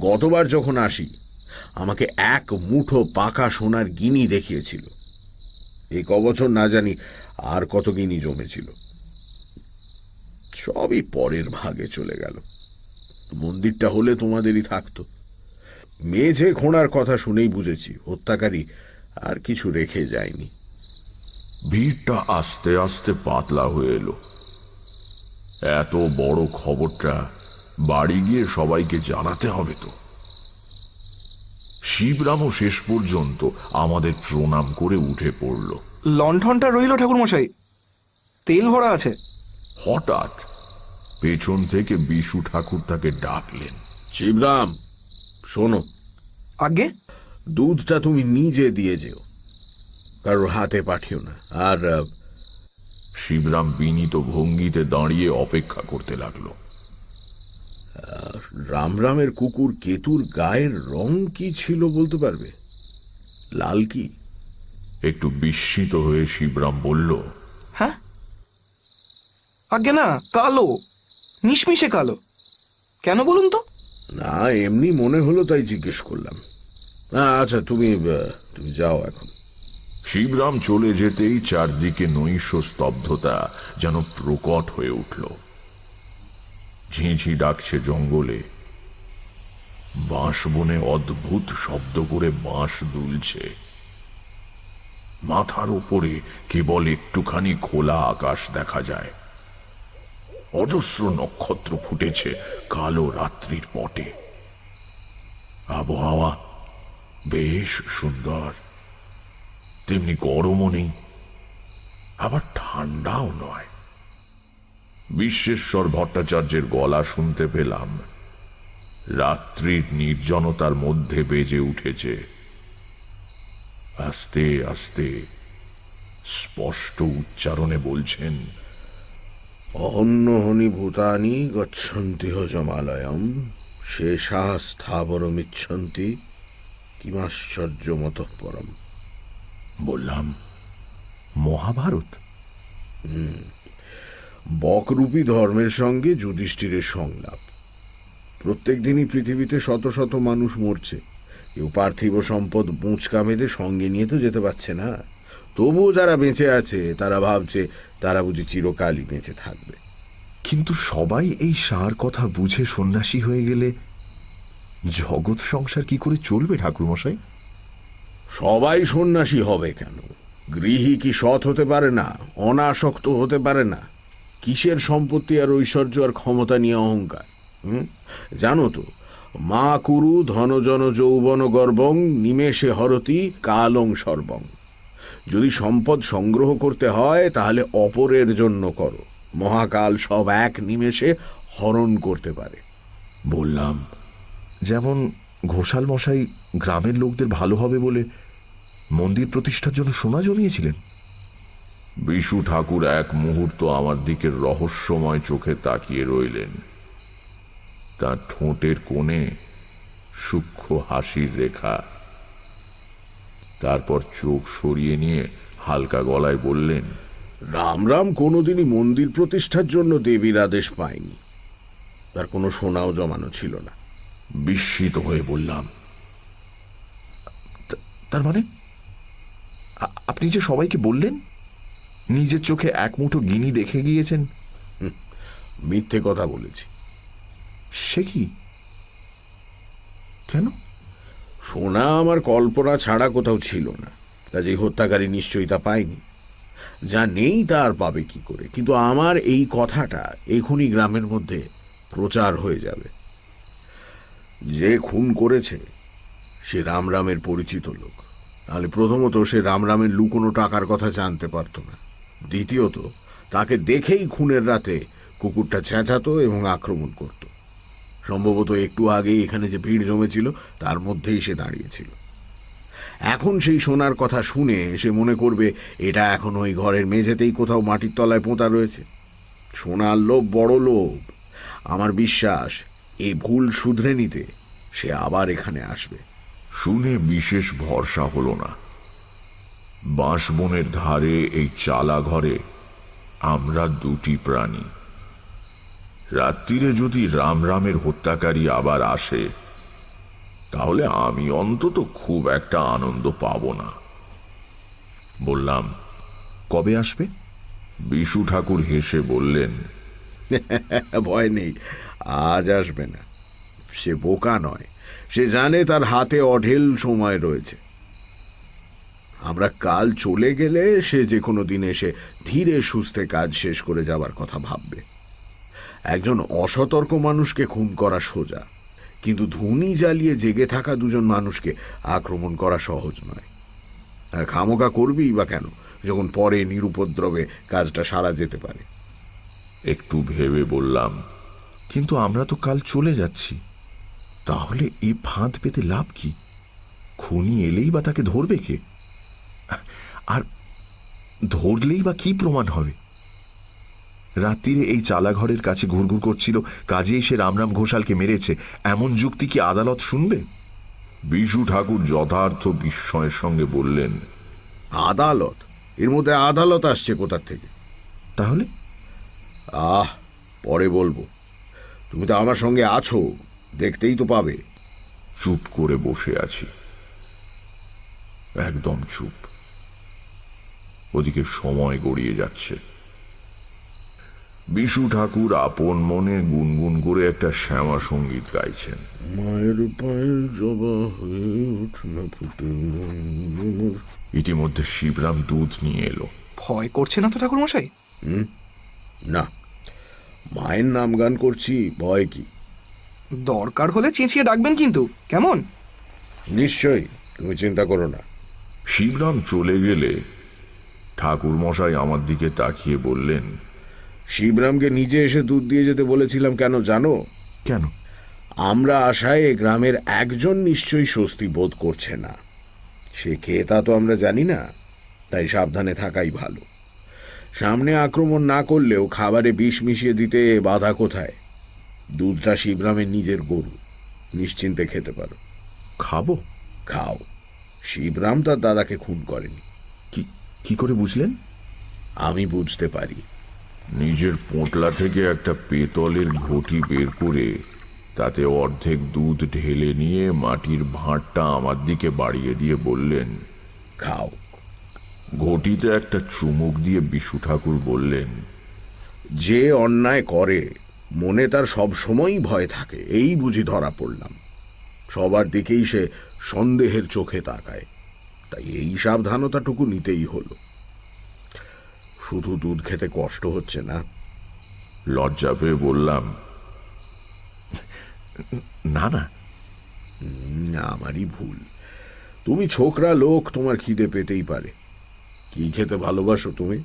গতবার যখন আসি, আমাকে এক মুঠো পাকা সোনার গিনি দেখিয়েছিল। এই কবছর না জানি আর কত গিনি জমেছিল। সবই পরের ভাগে চলে গেল। মন্দিরটা হলে তোমাদেরই থাকতো। মেঝে খোঁড়ার কথা শুনেই বুঝেছি হত্যাকারী আর কিছু রেখে যায়নি। ভিড়টা আস্তে আস্তে পাতলা হয়ে এলো। এত বড় খবরটা বাড়ি গিয়ে সবাইকে জানাতে হবে তো। শিবরামও শেষ পর্যন্ত আমাদের প্রণাম করে উঠে পড়ল। লণ্ঠনটা রইল ঠাকুরমশাই, তেল ভরা আছে। হঠাৎ পেছন থেকে বিশু ঠাকুর তাকে ডাকলেন। শিবরাম, শোনো, আগে দুধটা তুমি নিজে দিয়ে যেও, কারোর হাতে পাঠিও না। আর শিবরাম বিনীত ভঙ্গিতে দাঁড়িয়ে অপেক্ষা করতে লাগলো। রামরামের কুকুর কেতুর গায়ের রং কি ছিল বলতে পারবে? লাল কি? একটু বিস্মিত হয়ে শিবরাম বলল, হ্যাঁ আগে না, কালো, মিশমিশে কালো। কেন বলুন তো? না, এমনি মনে হলো তাই জিজ্ঞেস করলাম। আচ্ছা, তুমি যাও এখন। শিবরাম চলে যেতেই চারদিকে নৈশ স্তব্ধতা যেন প্রকট হয়ে উঠল। ঝিঁঝি ডাকছে জঙ্গলে, বাঁশ বনে অদ্ভুত শব্দ করে বাঁশ দুলছে। মাথার উপরে কেবল একটুখানি খোলা আকাশ দেখা যায়। অজস্র নক্ষত্র ফুটেছে কালো রাত্রির পটে। আবহাওয়া বেশ সুন্দর, তেমনি গরমও নেই, আবার ঠান্ডাও নয়। বিশ্বেশ্বর ভট্টাচার্যের গলা শুনতে পেলাম। রাত্রির নির্জনতার মধ্যে বেজে উঠেছে। আস্তে আস্তে স্পষ্ট উচ্চারণে বলছেন, অহন্যহনি ভূতানি গচ্ছন্তি হজমালয়ম শেষাঃ স্থাবরমিচ্ছন্তি কিমাশ্চর্যমতঃ পরম। বললাম, মহাভারত? বকরূপী ধর্মের সঙ্গে যুধিষ্ঠিরের সংলাপ। প্রত্যেক দিনই পৃথিবীতে শত শত মানুষ মরছে। কেউ পার্থিব সম্পদ বুঁচকা মেঁধে সঙ্গে নিয়ে তো যেতে পারছে না। তবুও যারা বেঁচে আছে তারা ভাবছে তারা বুঝি চিরকালই বেঁচে থাকবে। কিন্তু সবাই এই সার কথা বুঝে সন্ন্যাসী হয়ে গেলে জগৎ সংসার কি করে চলবে ঠাকুরমশাই? সবাই সন্ন্যাসী হবে কেন? গৃহী কি সৎ হতে পারে না? অনাসক্ত হতে পারে না? কিসের সম্পত্তি আর ঐশ্বর্য আর ক্ষমতা নিয়ে অহংকার? জানো তো, মা কুরু ধনজন যৌবন গর্বং নিমেষে হরতি কালং সর্বং। যদি সম্পদ সংগ্রহ করতে হয় তাহলে অপরের জন্য করো। মহাকাল সব এক নিমেষে হরণ করতে পারে। বললাম, যেমন ঘোষাল মশাই গ্রামের লোকদের ভালো হবে বলে মন্দির প্রতিষ্ঠার জন্য সোনা জমিয়েছিলেন। বিশু ঠাকুর এক মুহূর্ত আমার দিকে রহস্যময় চোখে তাকিয়ে রইলেন। তার ঠোঁটের কোণে সূক্ষ্ম হাসির রেখা। তারপর চোখ সরিয়ে নিয়ে হালকা গলায় বললেন, রামরাম কোনোদিনই মন্দির প্রতিষ্ঠার জন্য দেবীর আদেশ পায়নি। তার কোনো সোনাও জমানো ছিল না। বিস্মিত হয়ে বললাম, তার মানে আপনি যে সবাইকে বললেন নিজের চোখে এক মুঠো গিনি দেখে গিয়েছেন? মিথ্যে কথা বলেছি। সে কি? কেন? সোনা আমার কল্পনা ছাড়া কোথাও ছিল না, কাজেই হত্যাকারী নিশ্চয়ই তা পায়নি। যা নেই তা আর পাবে কি করে? কিন্তু আমার এই কথাটা এখনই গ্রামের মধ্যে প্রচার হয়ে যাবে। যে খুন করেছে সে রামরামের পরিচিত লোক। তাহলে প্রথমত সে রামরামের লুকোনো টাকার কথা জানতে পারত না। দ্বিতীয়ত, তাকে দেখেই খুনের রাতে কুকুরটা চেঁচাতো এবং আক্রমণ করত। সম্ভবত একটু আগেই এখানে যে ভিড় জমেছিল তার মধ্যেই সে দাঁড়িয়েছিল। এখন সেই সোনার কথা শুনে সে মনে করবে এটা এখন ওই ঘরের মেঝেতেই কোথাও মাটির তলায় পোঁতা রয়েছে। সোনার লোভ বড় লোভ। আমার বিশ্বাস এই ভুল শুধরে নিতে সে আবার এখানে আসবে। শুনে বিশেষ ভরসা হলো না। বাঁশবনের ধারে এই চালা ঘরে আমরা দুটি প্রাণী। রাত্রিরে যদি রামরামের হত্যাকারী আবার আসে তাহলে আমি অন্তত খুব একটা আনন্দ পাব না। বললাম, কবে আসবে? বিশু ঠাকুর হেসে বললেন, ভয় নেই, আজ আসবে না। সে বোকা নয়, সে জানে তার হাতে অঢেল সময় রয়েছে। আমরা কাল চলে গেলে সে যে কোনো দিন এসে ধীরে সুস্থে কাজ শেষ করে যাবার কথা ভাববে। একজন অসতর্ক মানুষকে খুন করা সোজা, কিন্তু ধুনি জ্বালিয়ে জেগে থাকা দুজন মানুষকে আক্রমণ করা সহজ নয়। আর খামোকা করবি বা কেন, যখন পরে নিরুপদ্রবে কাজটা সারা যেতে পারে। একটু ভেবে বললাম, কিন্তু আমরা তো কাল চলে যাচ্ছি, তাহলে এই ফাঁদ পেতে লাভ কি? খুনি এলেই বা তাকে ধরবে কে? আর ধরলেই বা কি প্রমাণ হবে? রাত্রিরে এই চালাঘরের কাছে ঘুরঘুর করছিল, কাজেই সে রামরাম ঘোষালকে মেরেছে, এমন যুক্তি কি আদালত শুনবে? বিশু ঠাকুর যথার্থ বিস্ময়ের সঙ্গে বললেন, আদালত? এর মধ্যে আদালত আসছে কোথার থেকে? তাহলে? পরে বলবো। তুমি তো আমার সঙ্গে আছো, দেখতেই তো পাবে। চুপ করে বসে আছি, একদম চুপ। ওদিকে সময় গড়িয়ে যাচ্ছে। বিশু ঠাকুর আপন মনে গুনগুন করে একটা শ্যামা সঙ্গীত গাইছেন। মায়ের পায়ের জবা হয়ে ওঠে না ফুটে। ইতিমধ্যে শিবরাম দুধ নিয়ে এলো। ভয় করছে না তো ঠাকুরমশাই? না, মায়ের নাম গান করছি, ভয় কি? দরকার হলে চেঁচিয়ে ডাকবেন কিন্তু, কেমন? নিশ্চয়ই, তুমি চিন্তা করো না। শিবরাম চলে গেলে ঠাকুর মশাই আমার দিকে তাকিয়ে বললেন, শিবরামকে নিজে এসে দুধ দিয়ে যেতে বলেছিলাম কেন জানো? কেন? আমরা আশায় এ গ্রামের একজন নিশ্চয়ই স্বস্তি বোধ করছে না। সে কে তা তো আমরা জানি না, তাই সাবধানে থাকাই ভালো। সামনে আক্রমণ না করলেও খাবারে বিষ মিশিয়ে দিতে বাধা কোথায়? দুধটা শিবরামের নিজের গরু, নিশ্চিন্তে খেতে পারো। খাবো? খাও। শিবরাম তার দাদাকে খুন করেনি। কি করে বুঝলেন? আমি বুঝতে পারি। নিজের পোঁটলা থেকে একটা পেতলের ঘটি বের করে তাতে অর্ধেক দুধ ঢেলে নিয়ে মাটির ভাঁড়টা আমার দিকে বাড়িয়ে দিয়ে বললেন, খাও। ঘটিতে একটা চুমুক দিয়ে বিশু ঠাকুর বললেন, যে অন্যায় করে মনে তার সব সময়ই ভয় থাকে, এই বুঝি ধরা পড়লাম। সবার দিকেই সে সন্দেহের চোখে তাকায়, তাই এই সাবধানতাটুকু নিতেই হলো। শুধু দুধ খেতে কষ্ট হচ্ছে না? লজ্জা পেয়ে বললাম, না না, আমারই ভুল। তুমি ছোকরা লোক, তোমার খিদে পেতেই পারে। কি খেতে ভালোবাসো তুমি?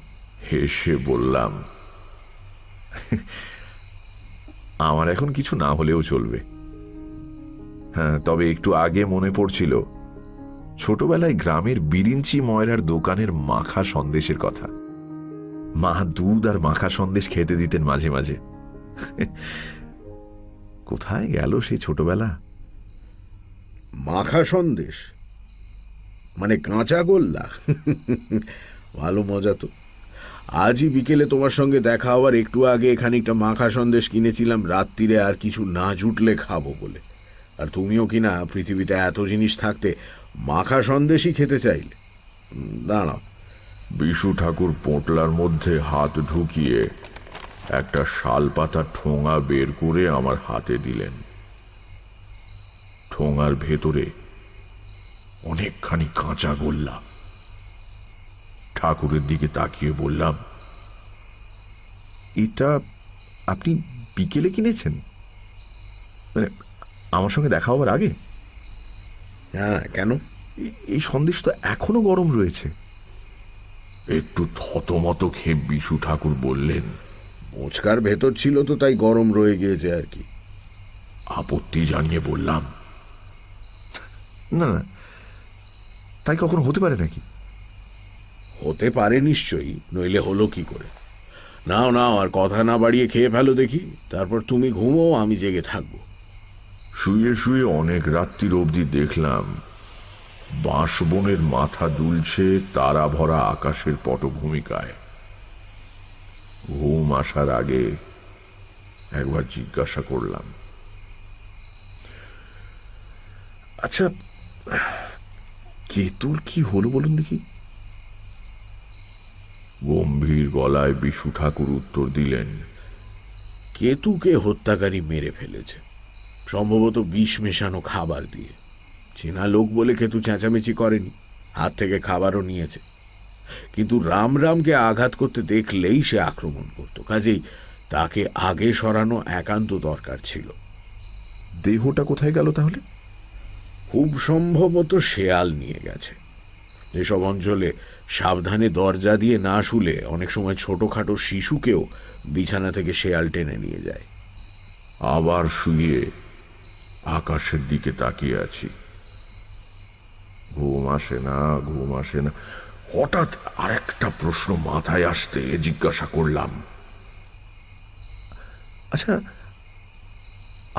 হেসে বললাম, আমার এখন কিছু না হলেও চলবে। হ্যাঁ, তবে একটু আগে মনে পড়ছিল ছোটবেলায় গ্রামের বিরিঞ্চি ময়রার দোকানের মাখা সন্দেশের কথা। মা দুধ আর মাখা সন্দেশ খেতে দিতেন মাঝে মাঝে। কোথায় গেল সেই ছোটবেলা? মাখা সন্দেশ মানে কাঁচা গোল্লা? ভালো মজা তো। আজই বিকেলে তোমার সঙ্গে দেখা হওয়ার একটু আগে খানিকটা মাখা সন্দেশ কিনেছিলাম, রাত্রিরে আর কিছু না জুটলে খাবো বলে। আর তুমিও কিনা পৃথিবীতে এত জিনিস থাকতে মাখা সন্দেশই খেতে চাইলে। দাঁড়াও। বিশু ঠাকুর পোঁটলার মধ্যে হাত ঢুকিয়ে একটা শাল পাতা ঠোঙা বের করে আমার হাতে দিলেন। ঠোঙার ভেতরে অনেকখানি কাঁচা গোল্লা। ঠাকুরের দিকে তাকিয়ে বললাম, এটা আপনি বিকেলে কিনেছেন? মানে আমার সঙ্গে দেখা হওয়ার আগে? হ্যাঁ, কেন? এই সন্দেশ তো এখনো গরম রয়েছে। একটু থতমত খেয়ে বিশু ঠাকুর বললেন, মোচকার ভেতর ছিল তো, তাই গরম রয়ে গিয়েছে আর কি। আপত্তি জানিয়ে বললাম, না না, তাই কখনো হতে পারে নাকি? হতে পারে নিশ্চয়ই, নইলে হলো কি করে? নাও নাও, আর কথা না বাড়িয়ে খেয়ে ফেলো দেখি, তারপর তুমি ঘুমো, আমি জেগে থাকবো। শুয়ে শুয়ে অনেক রাত্রির অবধি দেখলাম বাঁশবনের মাথা দুলছে তারা ভরা আকাশের পটভূমিকায়। ঘুম আসার আগে একবার জিজ্ঞাসা করলাম, আচ্ছা, কেতুর কি হলো বলুন দেখি? গম্ভীর গলায় বিশু ঠাকুর উত্তর দিলেন, কেতুকে হত্যাকারী মেরে ফেলেছে, সম্ভবত বিষ মেশানো খাবার দিয়ে। চেনা লোক বলে কেতু চেঁচামেচি করেনি, হাত থেকে খাবারও নিয়েছে। কিন্তু রামরামকে আঘাত করতে দেখলেই সে আক্রমণ করত, কাজেই তাকে আগে সরানো একান্ত দরকার ছিল। দেহটা কোথায় গেল তাহলে? খুব সম্ভবত শেয়াল নিয়ে গেছে। এসব অঞ্চলে সাবধানে দরজা দিয়ে না শুলে অনেক সময় ছোটখাটো শিশুকেও বিছানা থেকে শেয়াল টেনে নিয়ে যায়। আবার শুয়ে আকাশের দিকে তাকিয়ে আছি, ঘুম আসে না, ঘুম আসে না। হঠাৎ আরেকটা প্রশ্ন মাথায় আসতে জিজ্ঞাসা করলাম, আচ্ছা,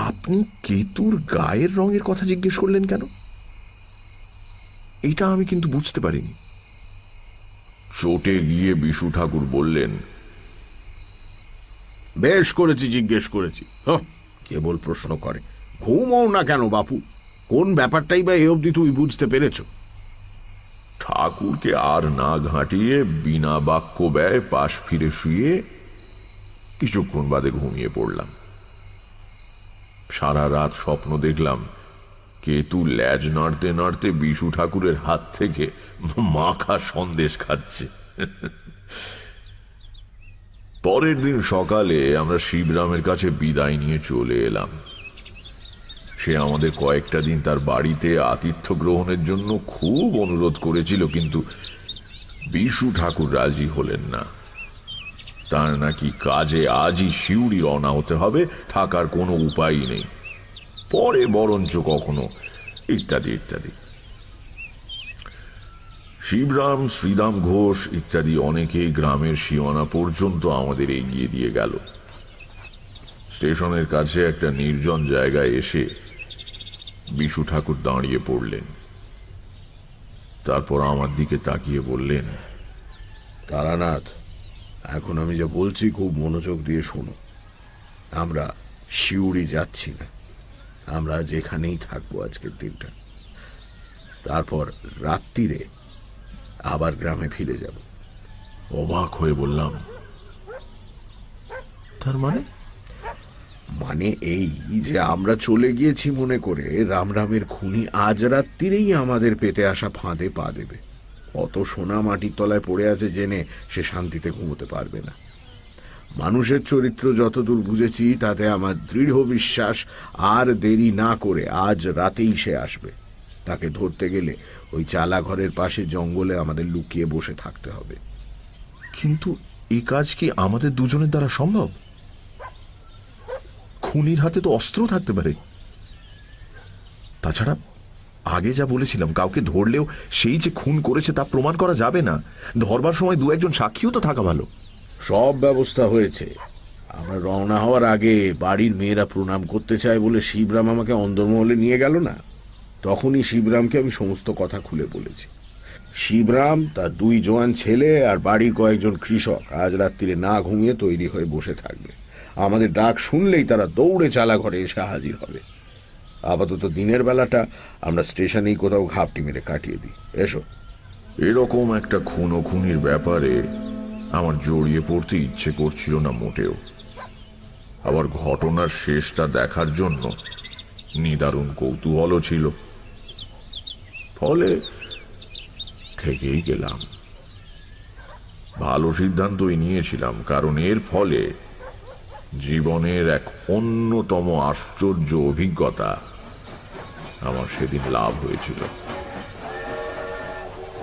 আপনি কেতুর গায়ের রঙের কথা জিজ্ঞেস করলেন কেন? এটা আমি কিন্তু বুঝতে পারিনি। চটে গিয়ে বিশু ঠাকুর বললেন, বেশ করেছি, জিজ্ঞেস করেছি। কেবল প্রশ্ন করে, ঘুমও না কেন বাপু? কোন ব্যাপারটাই বা এ অবধি তুমি বুঝতে পেরেছ? ঠাকুরকে আর না ঘাঁটিয়ে বিনা বাক্য ব্যয় পাশ ফিরে শুয়ে কিছুক্ষণ বাদে ঘুমিয়ে পড়লাম। সারা রাত স্বপ্ন দেখলাম কেতু ল্যাজ নাড়তে নাড়তে বিশু ঠাকুরের হাত থেকে মাখা সন্দেশ খাচ্ছে। পরের দিন সকালে আমরা শিবরামের কাছে বিদায় নিয়ে চলে এলাম। সে আমাদের কয়েকটা দিন তার বাড়িতে আতিথ্য গ্রহণের জন্য খুব অনুরোধ করেছিল, কিন্তু বিশু ঠাকুর রাজি হলেন না। তার নাকি কাজে আজই শিউরি রওনা হতে হবে, থাকার কোনো উপায়ই নেই, পরে বরঞ্চ কখনো, ইত্যাদি ইত্যাদি। শিবরাম, শ্রীদাম ঘোষ ইত্যাদি অনেকেই গ্রামের সীমানা পর্যন্ত আমাদের এগিয়ে দিয়ে গেল। স্টেশনের কাছে একটা নির্জন জায়গায় এসে বিশু ঠাকুর দাঁড়িয়ে পড়লেন। তারপর আমার দিকে তাকিয়ে বললেন, তারানাথ, এখন আমি যা বলছি খুব মনোযোগ দিয়ে শোনো। আমরা শিউরি যাচ্ছি না, আমরা যেখানেই থাকবো আজকের দিনটা। তারপর রাত্রিরে আবার গ্রামে ফিরে যাব। অবাক হয়ে বললাম, তার মানে? মানে এই যে আমরা চলে গিয়েছি মনে করে রামরামের খুনি আজ রাত্রিরেই আমাদের পেতে আসা ফাঁদে পা দেবে। অত সোনা মাটির তলায় পড়ে আছে জেনে সে শান্তিতে ঘুমোতে পারবে না। মানুষের চরিত্র যতদূর বুঝেছি তাতে আমার দৃঢ় বিশ্বাস আর দেরি না করে আজ রাতেই সে আসবে। তাকে ধরতে গেলে ওই চালা ঘরের পাশে জঙ্গলে আমাদের লুকিয়ে বসে থাকতে হবে। কিন্তু এই কাজ কি আমাদের দুজনের দ্বারা সম্ভব? খুনির হাতে তো অস্ত্র থাকতে পারে। তাছাড়া আগে যা বলেছিলাম, কাউকে ধরলেও সেই যে খুন করেছে তা প্রমাণ করা যাবে না। ধরবার সময় দু একজন সাক্ষীও তো থাকা ভালো। সব ব্যবস্থা হয়েছে। আমরা রওনা হওয়ার আগে বাড়ির মেয়েরা প্রণাম করতে চায় বলে শিবরাম আমাকে অন্দরমহলে নিয়ে গেল না, তখনই শিবরামকে আমি সমস্ত কথা খুলে বলেছি। শিবরাম, তার দুই জোয়ান ছেলে আর বাড়ির কয়েকজন কৃষক আজ রাত্রিরে না ঘুমিয়ে তৈরি হয়ে বসে থাকবে। আমাদের ডাক শুনলেই তারা দৌড়ে চালা ঘরে এসে হাজির হবে। আপাতত দিনের বেলাটা আমরা স্টেশনেই কোথাও ঘাপটি মেরে কাটিয়ে দিই। এসো। এরকম একটা খুন ও খুনির ব্যাপারে আমার জড়িয়ে পড়তে ইচ্ছে করছিল না মোটেও। আবার ঘটনার শেষটা দেখার জন্য নিদারুণ কৌতূহলও ছিল। ফলে থেকেই গেলাম। ভালো সিদ্ধান্তই নিয়েছিলাম, কারণ এর ফলে জীবনের এক অন্যতম আশ্চর্য অভিজ্ঞতা আমার সেদিন লাভ হয়েছিল।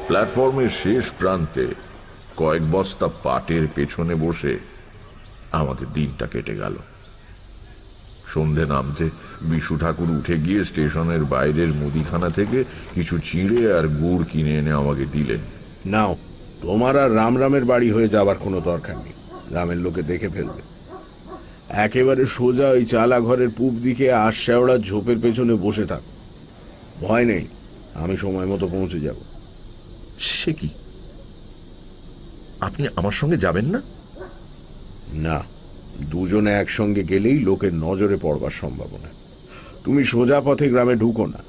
প্ল্যাটফর্মের শেষ প্রান্তে কয়েক বস্তা পাটের পেছনে বসে আমাদের দিনটা কেটে গেল। সন্ধে নামতে বিশু ঠাকুর উঠে গিয়ে স্টেশনের বাইরের মুদিখানা থেকে কিছু চিড়ে আর গুড় কিনে এনে আমাকে দিলেন। নাও, তোমার আর রামরামের বাড়ি হয়ে যাবার কোনো দরকার নেই, গ্রামের লোকে দেখে ফেলবে। একেবারে সোজা ওই চালা ঘরের পূব দিকে আশশেওড়ার ঝোপের পেছনে বসে থাকো। ভয় নেই, আমি সময় মতো পৌঁছে যাব। সে কি, আপনি আমার সঙ্গে যাবেন না? না, দুজনে একসঙ্গে গেলেই লোকের নজরে পড়বার সম্ভাবনা। তুমি সোজা পথে গ্রামে ঢুকো না,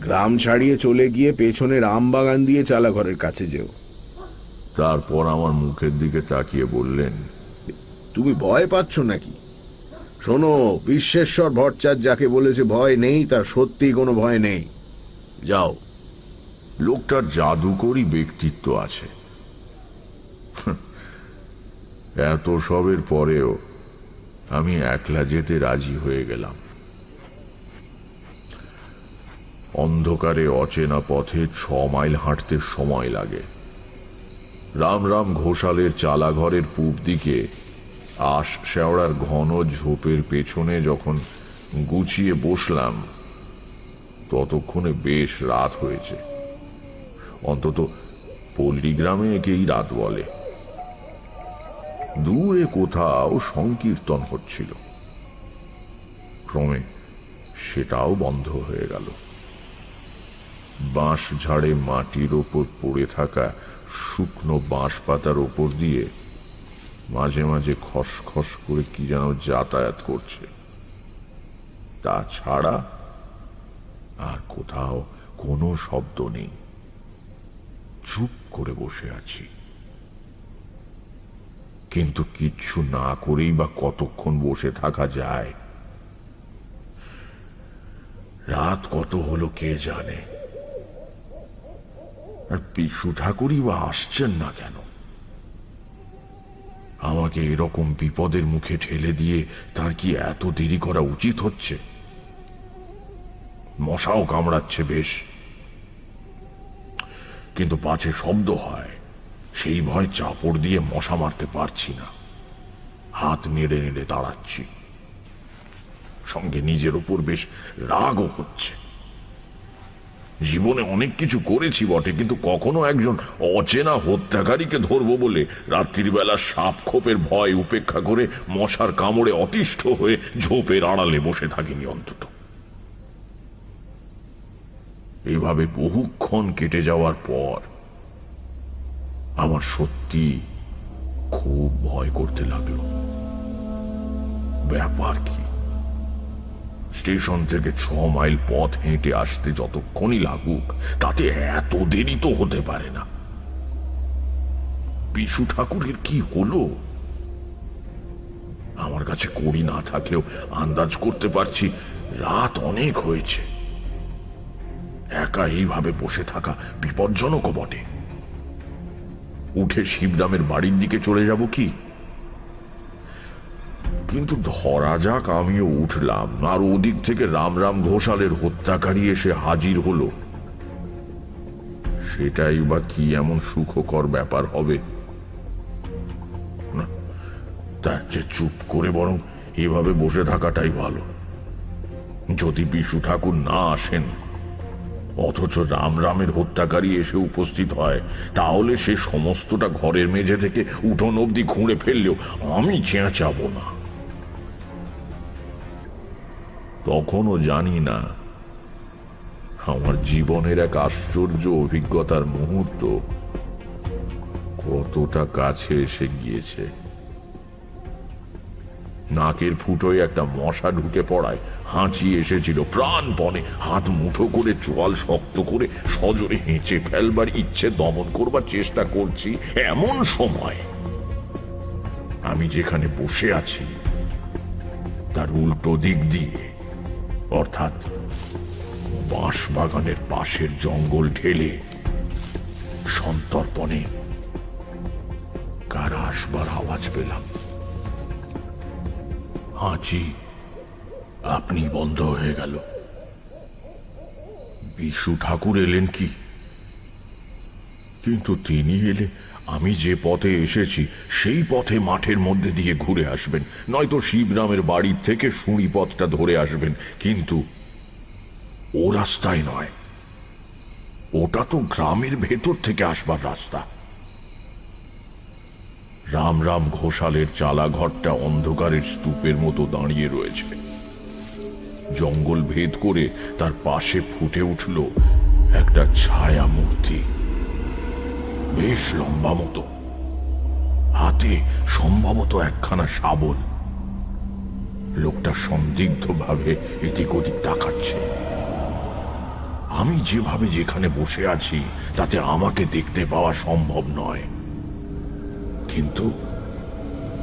গ্রাম ছাড়িয়ে চলে গিয়ে পেছনের আম বাগান দিয়ে চালাঘরের কাছে যেও। তারপর আমার মুখের দিকে তাকিয়ে বললেন, তুমি ভয় পাচ্ছ নাকি? শোনো, বিশ্বেশ্বর ভট্টাচার্য যাকে বলেছে ভয় নেই, তার সত্যি কোনো ভয় নেই। যাও। লোকটার জাদুকরী ব্যক্তিত্ব আছে। এত সবের পরেও আমি একলা যেতে রাজি হয়ে গেলাম। অন্ধকারে অচেনা পথে 6 মাইল হাঁটতে সময় লাগে। রামরাম ঘোষালের চালাঘরের পূব দিকে আশ শেওড়ার ঘন ঝোপের পেছনে যখন গুছিয়ে বসলাম, ততক্ষণে বেশ রাত হয়েছে। অন্তত পল্লীগ্রামে একেই রাত বলে। দূরে কোথাও সংকীর্তন হচ্ছিল, ক্রমে সেটাও বন্ধ হয়ে গেল। বাঁশ ঝাড়ে মাটির ওপর পড়ে থাকা শুকনো বাঁশ পাতার ওপর দিয়ে মাঝে মাঝে খসখস করে কি যেন যাতায়াত করছে। তাছাড়া আর কোথাও কোনো শব্দ নেই। চুপ করে বসে আছি, কিন্তু কিচ্ছু না করেই বা কতক্ষণ বসে থাকা যায়? রাত কত হলো কে জানে। আর পিসু ঠাকুরই বা আসছেন না কেন? আমাকে এরকম বিপদের মুখে ঠেলে দিয়ে তার কি এত দেরি করা উচিত হচ্ছে? মশাও কামড়াচ্ছে বেশ, কিন্তু পাছে শব্দ হয় সেই ভয় চাপড় দিয়ে মশা মারতে পারছি না। হাত নেড়ে নেড়ে দাঁড়াচ্ছি, সঙ্গে নিজের উপর বেশ রাগও হচ্ছে। জীবনে অনেক কিছু করেছি বটে, কিন্তু কখনো একজন অচেনা হত্যাকারীকে ধরবো বলে রাত্রির বেলা সাপ খোপের ভয় উপেক্ষা করে মশার কামড়ে অতিষ্ঠ হয়ে ঝোপের আড়ালে বসে থাকিনি অন্তত। এইভাবে বহুক্ষণ কেটে যাওয়ার পর আমার সত্যি খুব ভয় করতে লাগলো। ব্যাপার কি? স্টেশন থেকে 6 মাইল পথ হেঁটে আসতে যতক্ষণই লাগুক, তাতে এত দেরি তো হতে পারে না। বিশু ঠাকুরের কি হলো? আমার কাছে কড়ি না থাকলেও আন্দাজ করতে পারছি রাত অনেক হয়েছে। একা এইভাবে বসে থাকা বিপজ্জনকও বটে। উঠে শিবরামের বাড়ির দিকে চলে যাব কি? কিন্তু ধরা যাক আমিও উঠলাম, আর ওদিক থেকে রামরাম ঘোষালের হত্যাকারী এসে হাজির হলো, সেটাই বা কি এমন সুখকর ব্যাপার হবে? না, তার চেয়ে চুপ করে বরং এভাবে বসে থাকাটাই ভালো। যদি বিশু ঠাকুর না আসেন, অথচ রামরামের হত্যাকারী এসে উপস্থিত হয়, তাহলে সে সমস্তটা ঘরের মেঝে থেকে উঠোন অবধি খুঁড়ে ফেললেও আমি চেঁচাবো না। তখনও জানি না আমার জীবনের এক আশ্চর্য অভিজ্ঞতার মুহূর্ত কতটা কাছে এসে গিয়েছে। নাকের ফুটোয় একটা মশা ঢুকে পড়ায় হাঁচি এসেছিল প্রাণপণে। হাত মুঠো করে চোয়াল শক্ত করে সজোরে হেঁচে ফেলবার ইচ্ছে দমন করবার চেষ্টা করছি, এমন সময় আমি যেখানে বসে আছি তার উল্টো দিক দিয়ে, অর্থাৎ বাঁশ বাগানের পাশের জঙ্গল ঢেলে সন্তর্পণে কার আসবার আওয়াজ পেলাম। হাঁচি আপনি বন্ধ হয়ে গেল। বিশু ঠাকুর এলেন কি? কিন্তু তিনি এলে আমি যে পথে এসেছি সেই পথে মাঠের মধ্যে দিয়ে ঘুরে আসবেন, নয়তো শিবরামের বাড়ির থেকে শুঁড়ি পথটা ধরে আসবেন। কিন্তু ও রাস্তায় নয়, ওটা তো গ্রামের ভেতর থেকে আসবার রাস্তা। রামরাম ঘোষালের চালাঘরটা অন্ধকারের স্তূপের মতো দাঁড়িয়ে রয়েছে। জঙ্গল ভেদ করে তার পাশে ফুটে উঠল একটা ছায়া মূর্তি, বেশ লম্বা মতো, হাতে সম্ভবত একখানা শাবল। লোকটা সন্দিগ্ধ ভাবে এদিক ওদিক তাকাচ্ছে। আমি যেভাবে যেখানে বসে আছি তাতে আমাকে দেখতে পাওয়া সম্ভব নয়, কিন্তু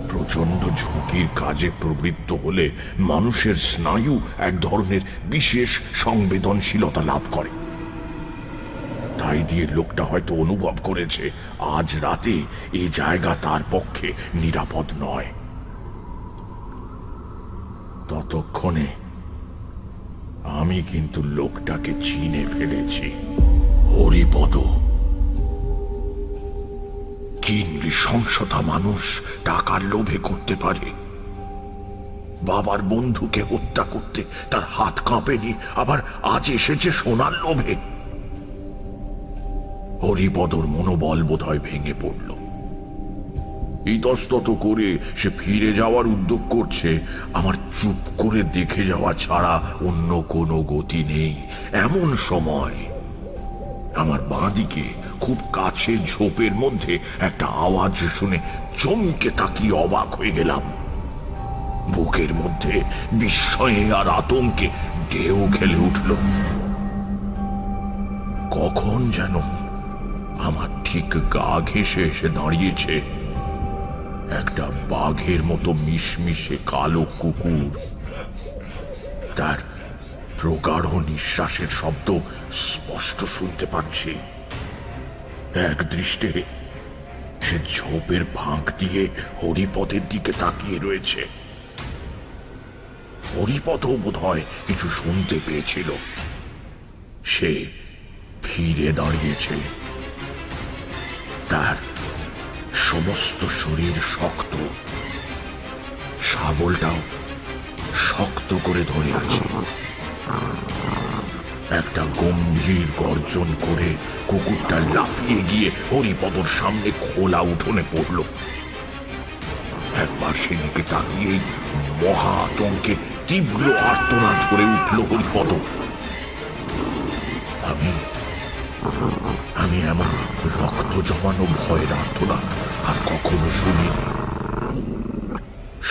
প্রচন্ড ঝুঁকির কাজে প্রবৃত্ত হলে মানুষের স্নায়ু এক ধরনের বিশেষ সংবেদনশীলতা লাভ করে। তাই দিয়ে লোকটা হয়তো অনুভব করেছে আজ রাতে এই জায়গা তার পক্ষে নিরাপদ নয়। ততক্ষণে আমি কিন্তু লোকটাকে চিনে ফেলেছি। হরিপদ। কি নৃশংসতা মানুষ টাকার লোভে করতে পারে। বাবার বন্ধুকে হত্যা করতে তার হাত কাঁপেনি, আবার আজ এসেছে সোনার লোভে। হরিপদর মনোবল বোধহয় ভেঙে পড়ল। ইতস্তত করে সে ফিরে যাওয়ার উদ্যোগ করছে। আমার চুপ করে দেখে যাওয়া ছাড়া অন্য কোনো গতি নেই। এমন সময় আমার বাঁদিকে খুব কাছে ঝোপের মধ্যে একটা আওয়াজ শুনে চমকে তাকিয়ে অবাক হয়ে গেলাম। বুকের মধ্যে বিস্ময়ে আর আতঙ্কে ঢেউ খেলে উঠল। কখন যেন আমার ঠিক গা ঘেঁষে এসে দাঁড়িয়েছে একটা বাঘের মতো মিশমিশে কালো কুকুর। তার প্রগাঢ় নিঃশ্বাসের শব্দ স্পষ্ট শুনতে পাচ্ছি। এক দৃষ্টে সে ঝোপের ফাঁক দিয়ে হরিপদের দিকে তাকিয়ে রয়েছে। হরিপদও বোধহয় কিছু শুনতে পেয়েছিল। সে ফিরে দাঁড়িয়েছে। তার সমস্ত শরীর শক্ত, শাবলটাও শক্ত করে ধরে আছে। একটা গম্ভীর গর্জন করে কুকুরটা লাফিয়ে গিয়ে হরিপদর সামনে খোলা উঠোনে পড়ল। একবার সেদিকে তাকিয়েই মহা আতঙ্কে তীব্র আর্তনাদ করে উঠল হরিপদ। আমি এমন রক্ত জমানো ভয়ের আর্তনাদ আর কখনো শুনিনি।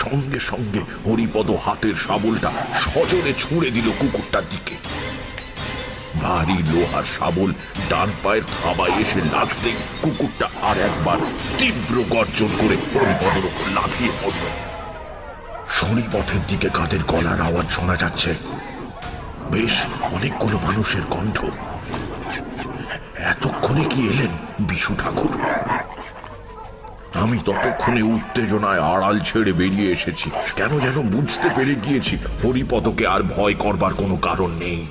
সঙ্গে সঙ্গে হরিপদ হাতের শাবলটা সজোরে ছুঁড়ে দিল কুকুরটার দিকে। ভারী লোহার শাবল ডান পায়ের থাবায় এসে লাগতেই কুকুরটা আর একবার তীব্র গর্জন করে হরিপদের উপর লাফিয়ে পড়ল। শনিপথের দিকে কাদের গলার আওয়াজ শোনা যাচ্ছে। বেশ অনেকগুলো মানুষের কণ্ঠ। এতক্ষণে কি এলেন বিশু ঠাকুর? আমি ততক্ষণে উত্তেজনায় আড়াল ছেড়ে বেরিয়ে এসেছি। কেন যেন বুঝতে পেরে গিয়েছি হরিপদকে আর ভয় করবার কোনো কারণ নেই।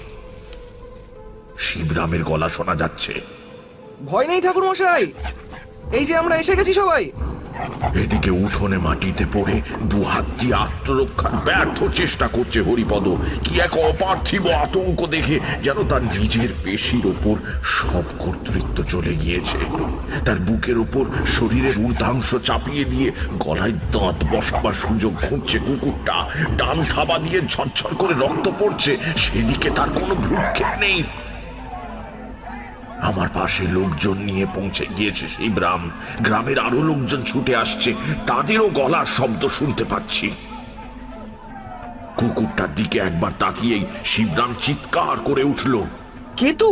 শিবরামের গলা শোনা যাচ্ছে। ভয় নেই ঠাকুর মশাই, এই যে আমরা এসে গেছি সবাই। এদিকে উঠোনে মাটিতে পড়ে দু হাত দিয়ে আত্মরক্ষার ব্যর্থ চেষ্টা করছে হরিপদ। কি এক অপার্থিব আতঙ্ক দেখে যেন তার নিজের পেশির ওপর সব কর্তৃত্ব চলে গিয়েছে। তার বুকের ওপর শরীরের ঊর্ধ্বাংশ চাপিয়ে দিয়ে গলায় দাঁত বসাবার সুযোগ খুঁজছে কুকুরটা। ডান থাবা দিয়ে ঝরঝর করে রক্ত পড়ছে, সেদিকে তার কোনো ভ্রুক্ষেপ নেই। আমার পাশে লোকজন নিয়ে পৌঁছে গিয়েছে শিবরাম। গ্রামের আরো লোকজন ছুটে আসছে, তাদেরও গলার শব্দ শুনতে পাচ্ছি। কুকুরটার দিকে একবার তাকিয়েই শিবরাম চিৎকার করে উঠল, কেতু,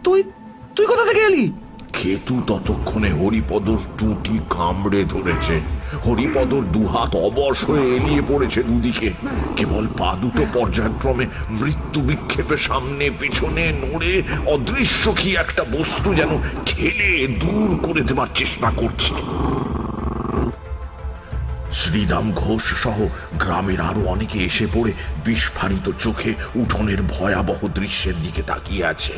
তুই তুই কোথা থেকে এলি? কেতু ততক্ষণে হরিপদর টুটি কামড়ে ধরেছে। হরিপদর দুহাত অবশ হয়ে এলিয়ে পড়েছে দুদিকে। কেবল পা দুটো পর্যায়ক্রমে মৃত্যু বিক্ষেপে সামনে পেছনে নড়ে অদৃশ্য কি একটা বস্তু যেন ঠেলে দূর করে দেবার চেষ্টা করছে। শ্রীরাম ঘোষ সহ গ্রামের আরো অনেকে এসে পড়ে বিস্ফারিত চোখে উঠোনের ভয়াবহ দৃশ্যের দিকে তাকিয়ে আছে।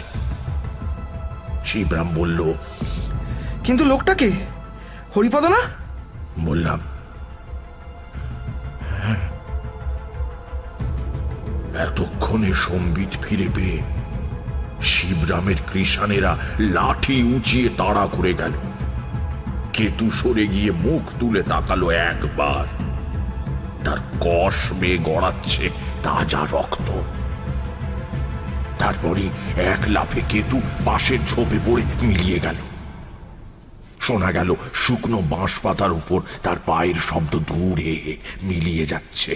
শিবরাম বলল, কিন্তু লোকটাকে হরিপদ না? বললাম, এতক্ষণে সম্বিত ফিরে পেয়ে শিবরামের কৃষানেরা লাঠি উঁচিয়ে তাড়া করে গেল। কেতু সরে গিয়ে মুখ তুলে তাকালো একবার। তার কষ বেয়ে গড়াচ্ছে তাজা রক্ত। তারপরে এক লাফে কেতু পাশের ঝোপে পড়ে মিলিয়ে গেল। শোনা গেল শুকনো বাঁশ পাতার উপর তার পায়ের শব্দ দূরে মিলিয়ে যাচ্ছে।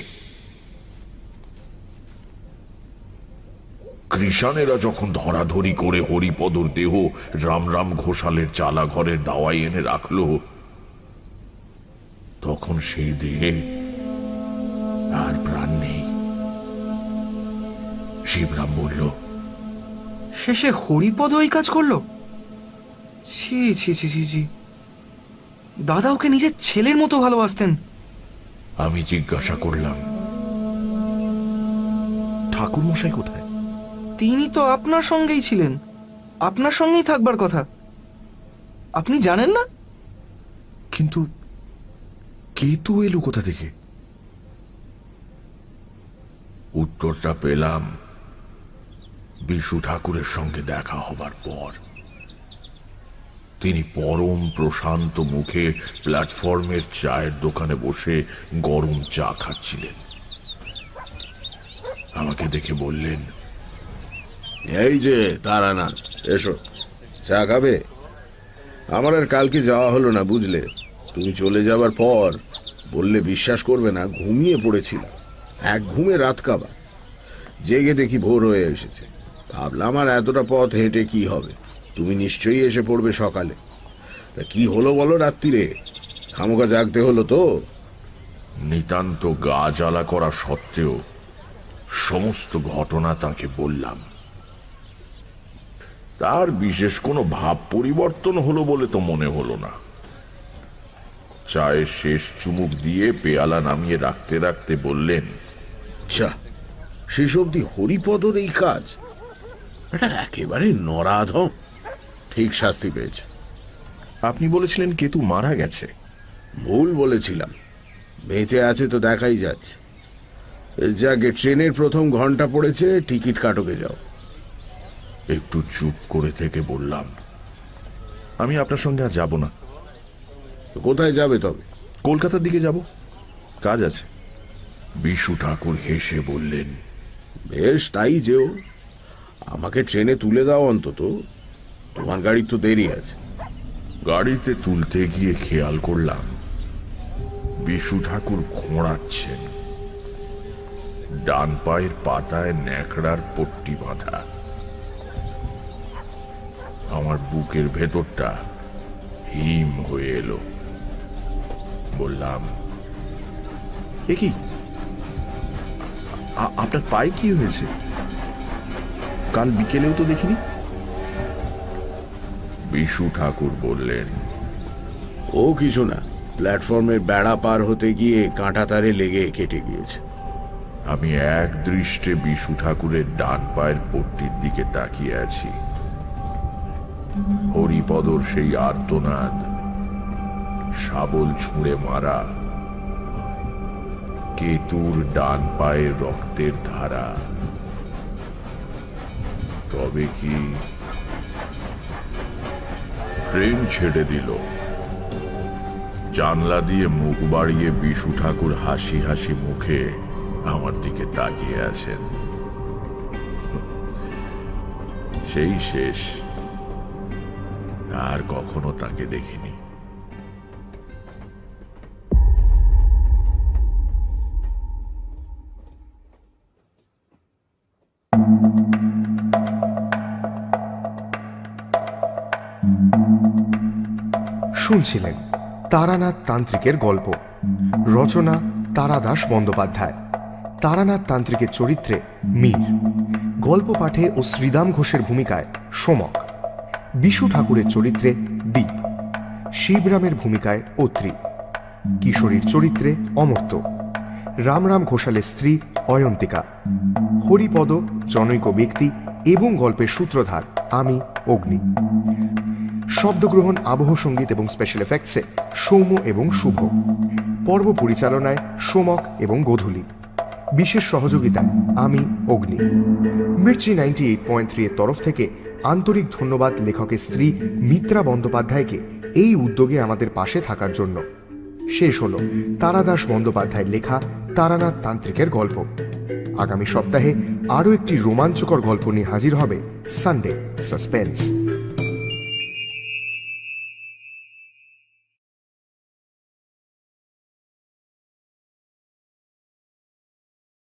কৃষানেরা যখন ধরাধরি করে হরিপদর দেহ রামরাম ঘোষালের চালা ঘরের দাওয়াই এনে রাখল, তখন সেই দেহে আর প্রাণ নেই। শিবরাম বলল, শেষে হরিপদ এই কাজ করলো? ছি ছি ছি ছি ছি, দাদা ওকে নিজের ছেলের মতো ভালোবাসতেন। আমি জিজ্ঞাসা করলাম, ঠাকুর মশাই কোথায়? তিনি তো আপনার সঙ্গেই ছিলেন, আপনার সঙ্গেই থাকবার কথা। আপনি জানেন না? কিন্তু কেতু এলো কোথা থেকে? উত্তরটা পেলাম বিশু ঠাকুরের সঙ্গে দেখা হবার পর। তিনি পরম প্রশান্ত মুখে প্ল্যাটফর্মের চায়ের দোকানে বসে গরম চা খাচ্ছিলেন। আমাকে দেখে বললেন, এই যে তারানাথ, এসো, চা খাবে? আমার আর কালকে যাওয়া হলো না, বুঝলে। তুমি চলে যাবার পর বললে বিশ্বাস করবে না, ঘুমিয়ে পড়েছিলাম। এক ঘুমে রাত কাবা, জেগে দেখি ভোর হয়ে এসেছে। ভাবলাম আর এতটা পথ হেঁটে কি হবে, তুমি নিশ্চয়ই এসে পড়বে সকালে। তা কি হলো বলো রাত্রিরে? খামোকা জাগতে হলো তো? নিতান্ত গা জ্বালা করা সত্ত্বেও সমস্ত ঘটনা তাকে বললাম। তার বিশেষ কোনো ভাব পরিবর্তন হলো বলে তো মনে হলো না। চায়ের শেষ চুমুক দিয়ে পেয়ালা নামিয়ে রাখতে রাখতে বললেন, আচ্ছা, শেষ অবধি হরিপদর এই কাজ? এটা একেবারে নরাধম। ঠিক শাস্তি পেয়েছে। আপনি বলেছিলেন কেতু মারা গেছে। ভুল বলেছিলাম, বেঁচে আছে তো দেখাই যাচ্ছে। যাকে ট্রেনের প্রথম ঘন্টা পড়েছে, টিকিট কাটকে যাও। একটু চুপ করে থেকে বললাম, আমি আপনার সঙ্গে আর যাব না। কোথায় যাবে তবে? কলকাতার দিকে যাব, কাজ আছে। বিশু ঠাকুর হেসে বললেন, বেশ, তাই যেও। আমাকে ট্রেনে তুলে দাও অন্তত, তোমার গাড়ির তো দেরি আছে। গাড়িতে তুলতে গিয়ে খেয়াল করলাম বিশু ঠাকুর খোঁড়াচ্ছেন। ডান পায়ের পাতায় ন্যাকড়ার পট্টি বাঁধা। আমার বুকের ভেতরটা হিম হয়ে এলো। বললাম, এ কি, আপনার পায়ে কি হয়েছে? কাল বিকেলেও তো দেখিনি। বিশু ঠাকুর বললেন, ও কিছু না, প্ল্যাটফর্মের বেড়া পার হতে গিয়ে কাঁটা তারে লেগে কেটে গিয়েছে। আমি এক দৃষ্টে বিশু ঠাকুরের ডান পায়ের পট্টির দিকে তাকিয়ে আছি। হরিপদর সেই আর্তনাদ, শাবল ছুঁড়ে মারা, কেতুর ডান পায়ের রক্তের ধারা। তবে কি ট্রেন ছেড়ে দিল। জানলা দিয়ে মুখ বাড়িয়ে বিশু ঠাকুর হাসি হাসি মুখে আমার দিকে তাকিয়ে আছেন। সেই শেষ, আর কখনো তাকে দেখিনি। শুনছিলেন তারানাথ তান্ত্রিকের গল্প। রচনা তারাদাস বন্দ্যোপাধ্যায়। তারানাথ তান্ত্রিকের চরিত্রে মীর। গল্প পাঠে ও শ্রীদাম ঘোষের ভূমিকায় সোমক। বিশু ঠাকুরের চরিত্রে দীপ। শিবরামের ভূমিকায় অত্রি। কিশোরীর চরিত্রে অমর্ত্য। রামরাম ঘোষালের স্ত্রী অয়ন্তিকা। হরিপদ জনৈক ব্যক্তি এবং গল্পের সূত্রধার আমি, অগ্নি। শব্দগ্রহণ, আবহ সঙ্গীত এবং স্পেশাল এফেক্টসে সৌম্য এবং শুভ। পর্ব পরিচালনায় সোমক এবং গোধূলি। বিশেষ সহযোগিতায় আমি, অগ্নি। মির্চি 98.3 এর তরফ থেকে আন্তরিক ধন্যবাদ লেখকের স্ত্রী মিত্রা বন্দ্যোপাধ্যায়কে এই উদ্যোগে আমাদের পাশে থাকার জন্য। শেষ হলো তারাদাস বন্দ্যোপাধ্যায়ের লেখা তারানাথ তান্ত্রিকের গল্প। আগামী সপ্তাহে আরও একটি রোমাঞ্চকর গল্প নিয়ে হাজির হবে সানডে সাসপেন্স।